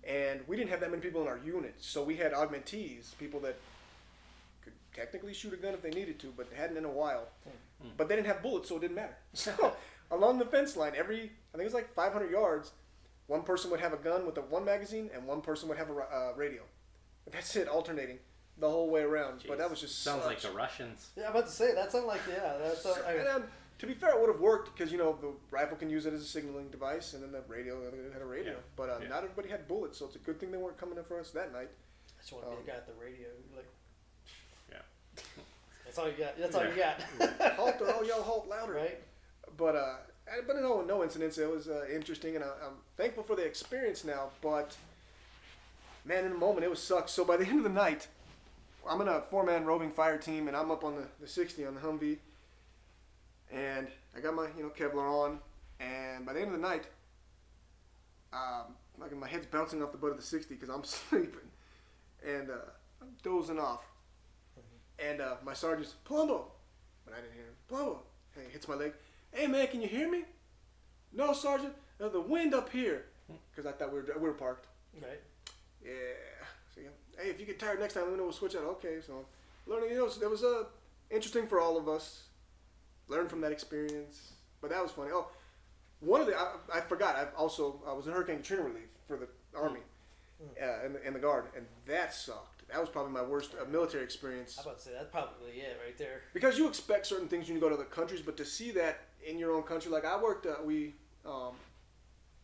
And we didn't have that many people in our unit, so we had augmentees, people that could technically shoot a gun if they needed to, but hadn't in a while. But they didn't have bullets, so it didn't matter. So along the fence line, I think it was 500 yards, one person would have a gun with one magazine, and one person would have a radio. That's it, alternating the whole way around. Jeez. But that was just sounds like the Russians. Yeah, I'm about to say that sounds like that's. And, to be fair, it would have worked because the rifle can use it as a signaling device, and then the radio had a radio. Yeah. But Yeah. not everybody had bullets, so it's a good thing they weren't coming in for us that night. I just want to be the guy at the radio. Like, Yeah. that's all you got. That's all you got. Halt or oh yell halt louder. Right. But no incidents. It was interesting, and I'm thankful for the experience now. But man, in the moment, it was sucked. So by the end of the night, I'm in a 4-man roving fire team, and I'm up on the 60 on the Humvee. And I got my Kevlar on, and by the end of the night, my head's bouncing off the butt of the 60 because I'm sleeping, and I'm dozing off. And my sergeant's Palumbo, but I didn't hear him. Palumbo, and he hits my leg. Hey man, can you hear me? No, Sergeant. The wind up here, because I thought we were parked. Right. Yeah. So, hey, if you get tired next time, let me know. We'll switch out. Okay. So learning, so that was interesting for all of us. Learn from that experience, but that was funny. Oh, one of the I forgot. I was in Hurricane Katrina relief for the Army, in the Guard, and that sucked. That was probably my worst military experience. I'm about to say that's probably it right there. Because you expect certain things when you go to other countries, but to see that in your own country, like I worked, we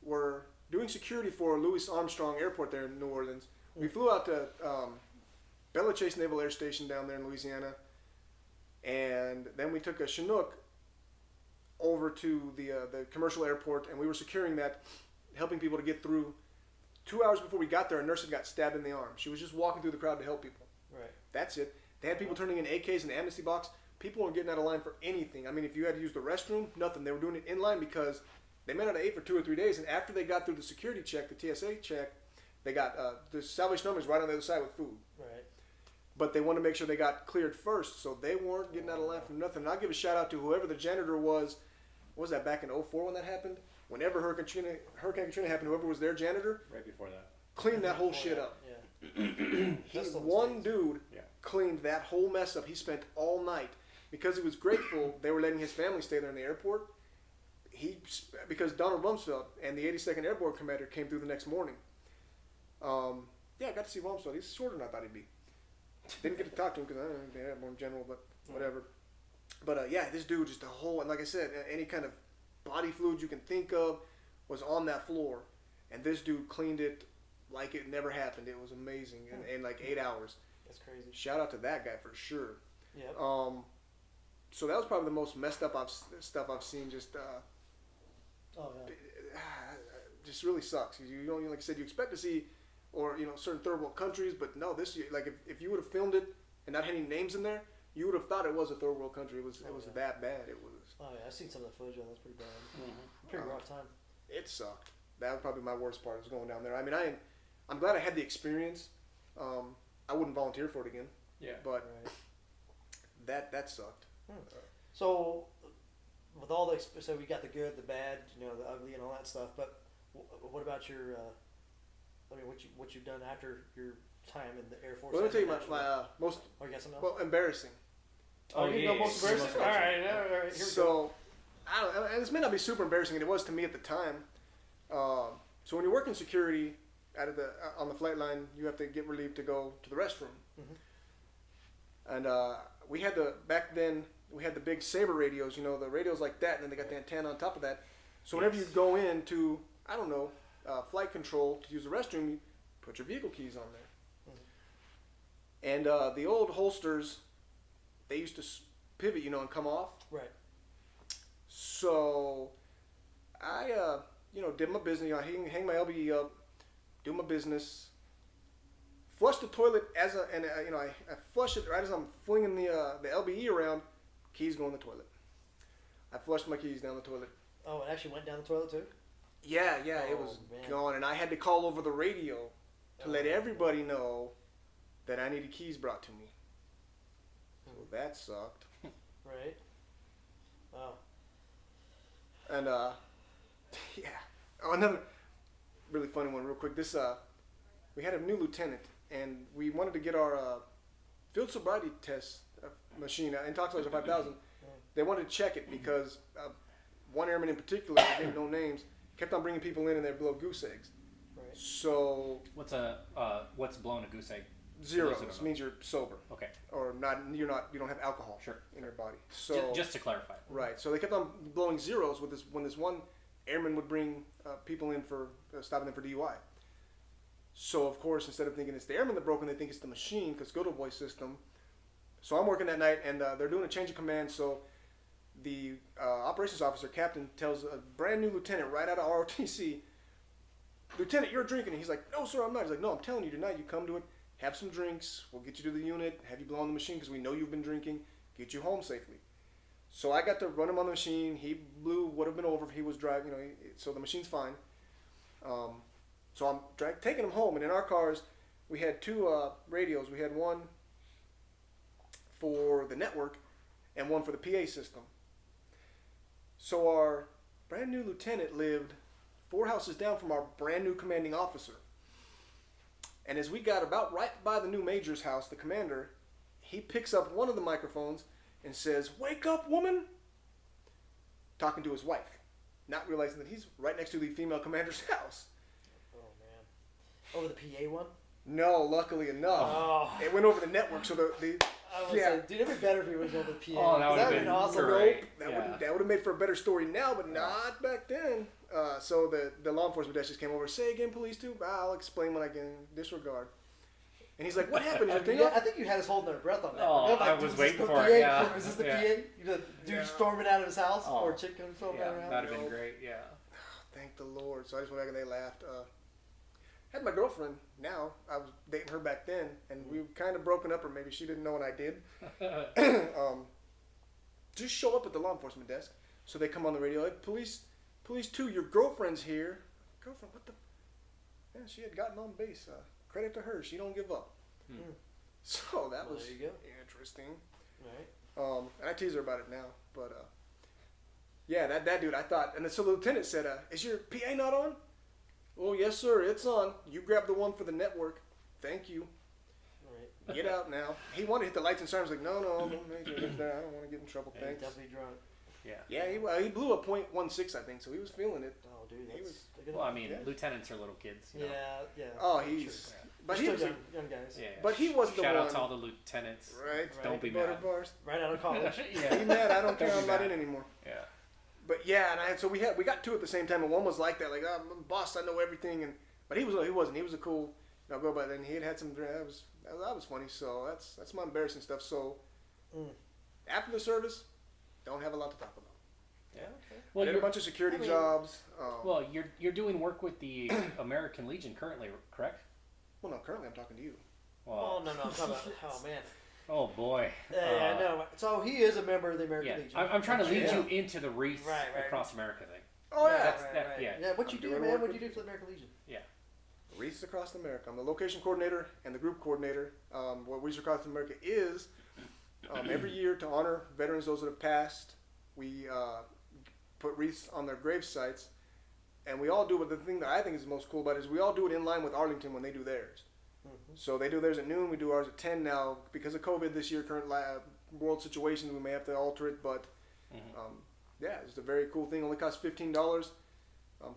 were doing security for Louis Armstrong Airport there in New Orleans. We flew out to Bella Chase Naval Air Station down there in Louisiana. And then we took a Chinook over to the commercial airport, and we were securing that, helping people to get through. 2 hours before we got there, a nurse had got stabbed in the arm. She was just walking through the crowd to help people. Right. That's it. They had people turning in AKs in the amnesty box. People weren't getting out of line for anything. I mean, if you had to use the restroom, nothing. They were doing it in line because they may not have ate for 2 or 3 days, and after they got through the security check, the TSA check, they got the Salvation Army was right on the other side with food. Right. but they wanted to make sure they got cleared first, so they weren't getting out of line for nothing. And I'll give a shout out to whoever the janitor was. What was that, back in 04 when that happened? Whenever Hurricane Katrina happened, whoever was their janitor Right before that. cleaned that whole shit up. Yeah. One dude Yeah. cleaned that whole mess up. He spent all night because he was grateful they were letting his family stay there in the airport. Because Donald Rumsfeld and the 82nd Airborne Commander came through the next morning. Yeah, I got to see Rumsfeld. He's shorter than I thought he'd be. Didn't get to talk to him because I don't know, they're more in general, but whatever. But yeah, this dude just a whole, and like I said, any kind of body fluid you can think of was on that floor, and this dude cleaned it like it never happened. It was amazing, in like 8 hours. That's crazy. Shout out to that guy for sure. Yeah. So that was probably the most messed up stuff I've seen. Just Oh yeah. just really sucks. You don't, like I said, you expect to see, or certain third world countries, but no, this, like if you would have filmed it and not had any names in there, you would have thought it was a third world country. It was that bad. It was. Oh yeah, I've seen some of the footage. That's pretty bad. Pretty rough time. It sucked. That was probably my worst part. Was going down there. I mean, I'm glad I had the experience. I wouldn't volunteer for it again. Yeah. But Right. that sucked. So, with all the so we got the good, the bad, the ugly, and all that stuff. But what about your? I mean, what you've done after your time in the Air Force? Well, let me tell you my most Oh, you got something else? embarrassing. Oh, you know most embarrassing. All right, here we go. So, I don't. And this may not be super embarrassing, and it was to me at the time. So when you work in security, on the flight line, you have to get relieved to go to the restroom. And we had back then we had the big Sabre radios, the radios like that, and then they got the antenna on top of that. So whenever you go into, I don't know, flight control to use the restroom, you put your vehicle keys on there. And the old holsters, they used to pivot, and come off. Right. So I, did my business. I hang my LBE up, do my business. Flush the toilet I flush it right as I'm flinging the LBE around. Keys go in the toilet. I flushed my keys down the toilet. Oh, it actually went down the toilet too? Yeah, it was man. gone, and I had to call over the radio to let everybody know that I needed keys brought to me. So that sucked. Right. Wow. And yeah. Oh, another really funny one, real quick. This we had a new lieutenant, and we wanted to get our field sobriety test machine, Intoxilator 5000. They wanted to check it because one airman in particular, I didn't know names, kept on bringing people in and they'd blow goose eggs. Right. So What's blowing a goose egg? zero. Those that This don't know. means you're sober, Okay. or not. You don't have alcohol in your body. So Just to clarify. right. So they kept on blowing zeros with this when this one airman would bring people in for stopping them for DUI. So of course, instead of thinking it's the airman that broke, they think it's the machine because go to voice system. So I'm working that night, and they're doing a change of command. So the operations officer, captain, tells a brand new lieutenant right out of ROTC, "Lieutenant, you're drinking." And he's like, "No, sir, I'm not." He's like, "No, I'm telling you tonight. You come to it, have some drinks. We'll get you to the unit, have you blow on the machine because we know you've been drinking. Get you home safely." So I got to run him on the machine. He blew, would have been over if he was driving. So the machine's fine. So I'm taking him home, and in our cars, we had two radios. We had one for the network and one for the PA system. So our brand new lieutenant lived 4 houses down from our brand new commanding officer. And as we got about right by the new major's house, the commander, he picks up one of the microphones and says, "Wake up, woman!" Talking to his wife, not realizing that he's right next to the female commander's house. Oh man. Over the PA one? No, luckily enough, Oh. it went over the network. So the I was yeah. like, dude, it'd be better if he was over the PA. Oh, that would've would've been awesome. great. That Yeah. would have made for a better story now, but not back then. So the law enforcement desk just came over. "Say again, police too." "I'll explain when I can." Disregard. And he's like, "What happened? Is your thing I off?" think you had us holding our breath on that. Oh, They're like, I dude, was is waiting this the for it, PA? yeah. Is this the Yeah. PA? Dude storming out of his house Oh. or chick himself Yeah, around? that'd have been Nope. great. Yeah. Thank the Lord. So I just went back and they laughed. Had my girlfriend now. I was dating her back then, and we were kind of broken up, or maybe she didn't know and I did. Just show up at the law enforcement desk. So they come on the radio, "Hey, police 2, your girlfriend's here." Girlfriend, what the? Yeah, she had gotten on base. Credit to her. She don't give up. So that Well, was there you go. interesting. Right. And I tease her about it now, but yeah, that dude, I thought, and so the lieutenant said, "Is your PA not on?" "Oh, yes, sir, it's on. You grab the one for the network. Thank you. Right. Get out now." He wanted to hit the lights and sirens, like, no, don't make it there. I don't want to get in trouble. Yeah, he's Thanks. definitely drunk. Yeah. Yeah, he blew a .16, I think, so he was feeling it. Oh, dude, He that's was- Well, I mean, Yeah. lieutenants are little kids. You know? yeah. Oh, I'm he's, sure. but They're he was, still young guys. Yeah. but he was the Shout one. out to all the lieutenants. Right. Don't be Butter mad. bars. Right out of college. Yeah. Be mad. I don't care. Don't I'm be not mad. in anymore. Yeah. But yeah, so we got two at the same time, and one was like that, like, "Oh, boss, I know everything," but he wasn't. He was a cool, go by. Then he had some. That was funny. So that's my embarrassing stuff. So after the service, don't have a lot to talk about. Yeah. Okay. I Well, did a bunch of security jobs. well, you're doing work with the American Legion currently, correct? Well, no, currently I'm talking to you. Oh no, I'm talking about. Oh man. Oh boy. Yeah, I know. So he is a member of the American Yeah, Legion. I'm trying to lead Yeah. you into the Wreath Right. Across America thing. Oh yeah, That's- that- yeah. Yeah. What you I'm do, doing man? work What with- you do for the American Legion? Wreaths Across America. I'm the location coordinator and the group coordinator. What Wreaths Across America is, every year to honor veterans, those that have passed, we put wreaths on their grave sites, and we all do. But the thing that I think is the most cool about it is we all do it in line with Arlington when they do theirs. So they do theirs at noon. We do ours at 10 now. Because of COVID this year, current world situations, we may have to alter it. But yeah, it's a very cool thing. Only costs $15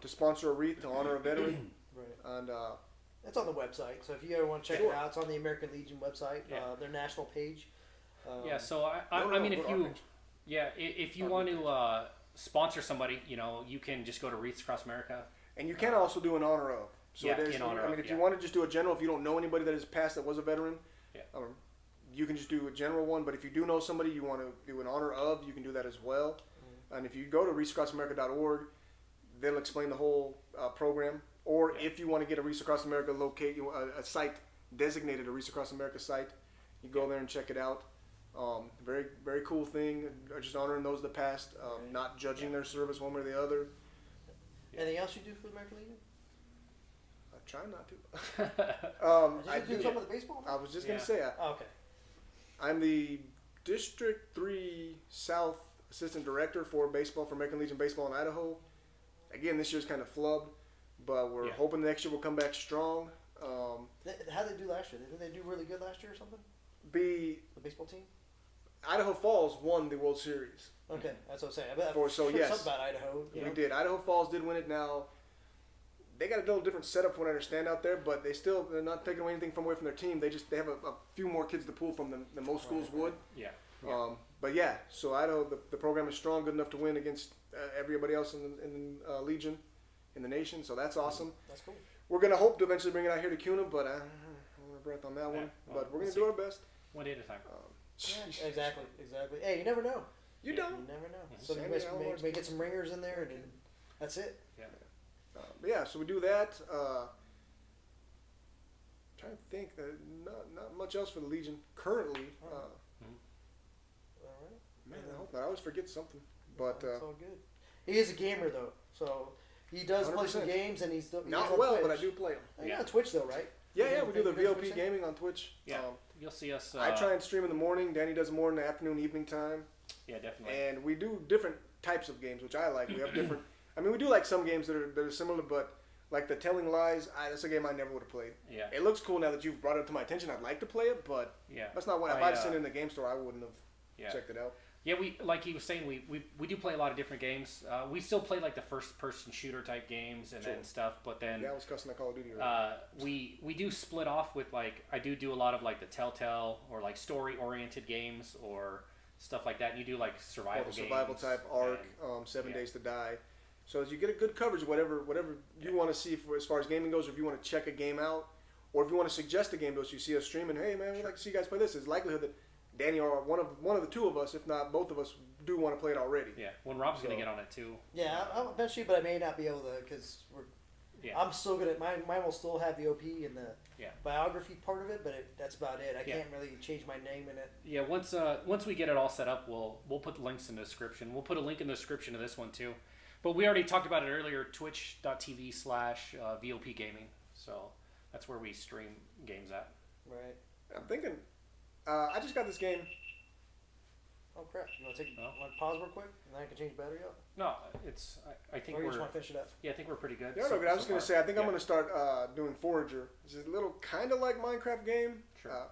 to sponsor a wreath to honor a veteran. Right. And It's on the website, so if you ever want to check Sure. it out, it's on the American Legion website, Yeah. their national page. Yeah. So I no, mean, go if to our you page. if you want to sponsor somebody, you can just go to Wreaths Across America. And you can also do in honor of. So Yeah, it is, in honor I mean, of, if you yeah. want to just do a general, if you don't know anybody that has passed that was a veteran, Yeah. you can just do a general one. But if you do know somebody you want to do in honor of, you can do that as well. And if you go to wreathsacrossamerica.org, they'll explain the whole program. Or Yeah. if you want to get a Wreaths Across America a site designated a Wreaths Across America site, you go there and check it out. Very, very cool thing. Just honoring those that passed, not judging their service one way or the other. Anything else you do for the American Legion? I try not to. Did I you do do. something with the baseball? I was just Yeah. gonna say, Oh, okay. I'm the District 3 South Assistant Director for baseball for American Legion Baseball in Idaho. Again, this year's kind of flubbed, but we're Yeah. hoping next year will come back strong. How did they do last year? Didn't they do really good last year or something? The The baseball team? Idaho Falls won the World Series. Okay, that's what I'm saying. I bet So, I've heard yes. something about Idaho. You We know? did. Idaho Falls did win it. Now they got a little different setup from what I understand out there, but they're not taking away anything away from their team. They have a few more kids to pull from than most schools would. Yeah. But yeah, so Idaho, the program is strong, good enough to win against everybody else in Legion in the nation. So that's awesome. That's cool. We're gonna hope to eventually bring it out here to CUNA, but I'm on breath on that one. Yeah, well, But we're we'll gonna do our best. One day at a time. Yeah, exactly. Hey, you never know. You Yeah. You don't. never know. Mhm. So you Sandy guys Alomar may get some ringers in there, and then that's it. But yeah, so we do that. Trying to think, not much else for the Legion currently. All right. Man, I hope not. I always forget something. But That's all good. He is a gamer though, so he does play some 100%. games, and he's not on well, Twitch. but I do play them. You're Yeah. on Twitch though, right? Yeah, we do the You guys VOP Twitch gaming on Twitch. Yeah. You'll see us. I try and stream in the morning. Danny does more in the afternoon, evening time. Yeah, definitely. And we do different types of games, which I like. We have different. I mean, we do like some games that are similar, but like the Telling Lies, that's a game I never would have played. Yeah. It looks cool now that you've brought it to my attention. I'd like to play it, but Yeah. that's not what. If I, I'd seen it in the game store, I wouldn't have Yeah. checked it out. Yeah, we like he was saying, we do play a lot of different games. We still play like the first person shooter type games and then stuff, but then Yeah, I was cussing at Call of Duty. Right? we do split off with like I do a lot of like the Telltale or like story oriented games or stuff like that. And you do like survival games. Survival type Ark, and- 7 yeah. Days to Die. So as you get a good coverage of whatever you want to see for as far as gaming goes, or if you want to check a game out, or if you want to suggest a game to us, you see us streaming. Hey man, we'd like to see you guys play this. There's likelihood that Danny or one of the two of us, if not both of us, do want to play it already. Yeah, when Rob's gonna So- get on it too. Yeah, I'll eventually, but I may not be able to because Yeah. I'm still gonna mine. Mine will still have the OP and the Yeah. biography part of it, but that's about it. I Yeah. can't really change my name in it. Yeah, once we get it all set up, we'll put the links in the description. We'll put a link in the description to this one too. But we already talked about it earlier, twitch.tv/VOP gaming. So that's where we stream games at. Right. I'm thinking I just got this game. Oh crap! You want to take No. want to pause real quick, and then I can change battery out. No, it's. I think Or you we're. just want to finish it up? Yeah, I think we're pretty good. Yeah, no, so- but I was so gonna far. say I think I'm Yeah. gonna start doing Forager. It's a little kind of like Minecraft game. Sure.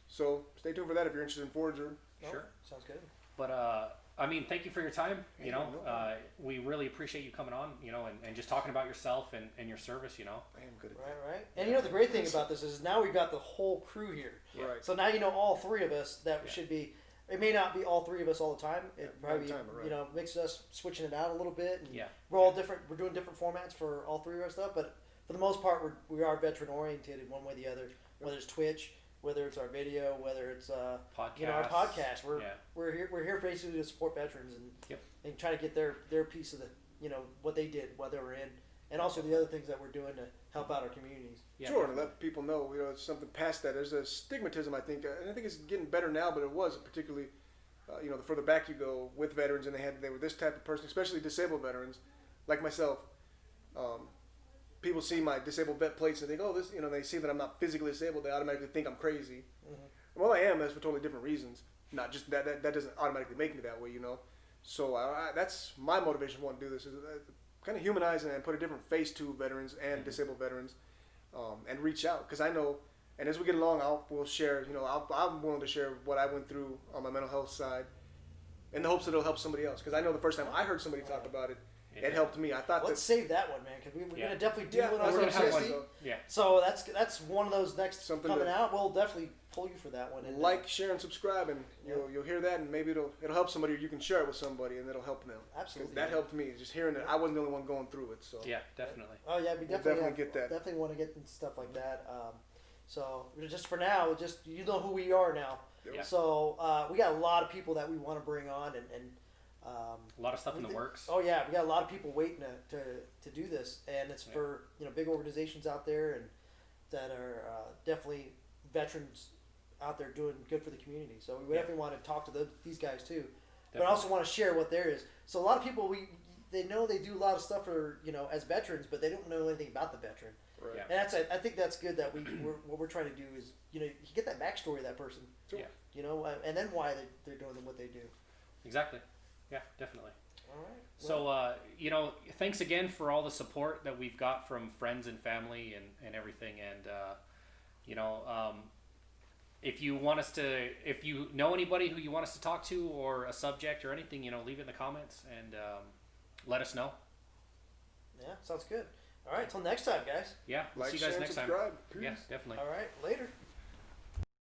So stay tuned for that if you're interested in Forager. No? Sure. Sounds good. But I mean, thank you for your time. You know, no problem. we really appreciate you coming on. You know, and just talking about yourself and your service. You know. I am good at Right. And you know the great thing about this is now we've got the whole crew here. that. Right. So now you know all three of us that Yeah. should be. It may not be all three of us all the time. It Yeah, probably time, right. you know mixes us switching it out a little bit. And Yeah. we're all different. We're doing different formats for all three of our stuff, but for the most part, we are veteran oriented one way or the other. Whether it's Twitch, whether it's our video, whether it's Podcast. you know our podcast. Yeah. We're here basically to support veterans and Yep. and try to get their piece of the you know what they did while they were in, and also the other things that we're doing to help out our communities. Yeah, Sure, and definitely. let people know, you know, it's something past that. There's a stigmatism, I think, and I think it's getting better now, but it was particularly, you know, the further back you go with veterans, and they were this type of person, especially disabled veterans, like myself. People see my disabled vet plates and they think, oh, this, you know, they see that I'm not physically disabled, they automatically think I'm crazy. Well, I am, that's for totally different reasons. Not just that doesn't automatically make me that way, you know. So that's my motivation for wanting to do this is kind of humanize and put a different face to veterans and disabled veterans, and reach out because I know. And as we get along, we'll share. You know, I'm willing to share what I went through on my mental health side, in the hopes that it'll help somebody else. Because I know the first time I heard somebody talk about it, it helped me. I thought Let's save that one, man, because we're Yeah. gonna definitely do Yeah, one we're on gonna have 360. one. Yeah. So that's one of those next Something coming to- out. We'll definitely pull you for that one. And, like, share, and subscribe, and you'll hear that, and maybe it'll help somebody, or you can share it with somebody, and it'll help them. 'Cause Absolutely. that helped me. Just hearing it, I wasn't the only one going through it. So Yeah, definitely. Oh yeah, we We'll definitely, definitely get that. Definitely want to get into stuff like that. So just for now, just you know who we are now. Yeah. So we got a lot of people that we want to bring on, and A lot of stuff in the works. oh yeah, we got a lot of people waiting to do this, and it's for you know big organizations out there and that are definitely veterans out there doing good for the community. So we Yeah. definitely want to talk to these guys too, but Definitely. also want to share what there is. So a lot of people they know they do a lot of stuff for you know as veterans, but they don't know anything about the veteran. right. Yeah. And I think that's good that what we're trying to do is you know you get that backstory of that person, Yeah. you know, and then why they're doing what they do. Exactly. Yeah, definitely. All right. So, you know, thanks again for all the support that we've got from friends and family and everything. And, you know, if you want us to, if you know anybody who you want us to talk to or a subject or anything, you know, leave it in the comments and let us know. Yeah, sounds good. All right, till next time, guys. Yeah, we'll Like, see you guys share, and next time. subscribe. Yeah, Peace. definitely. All right, later.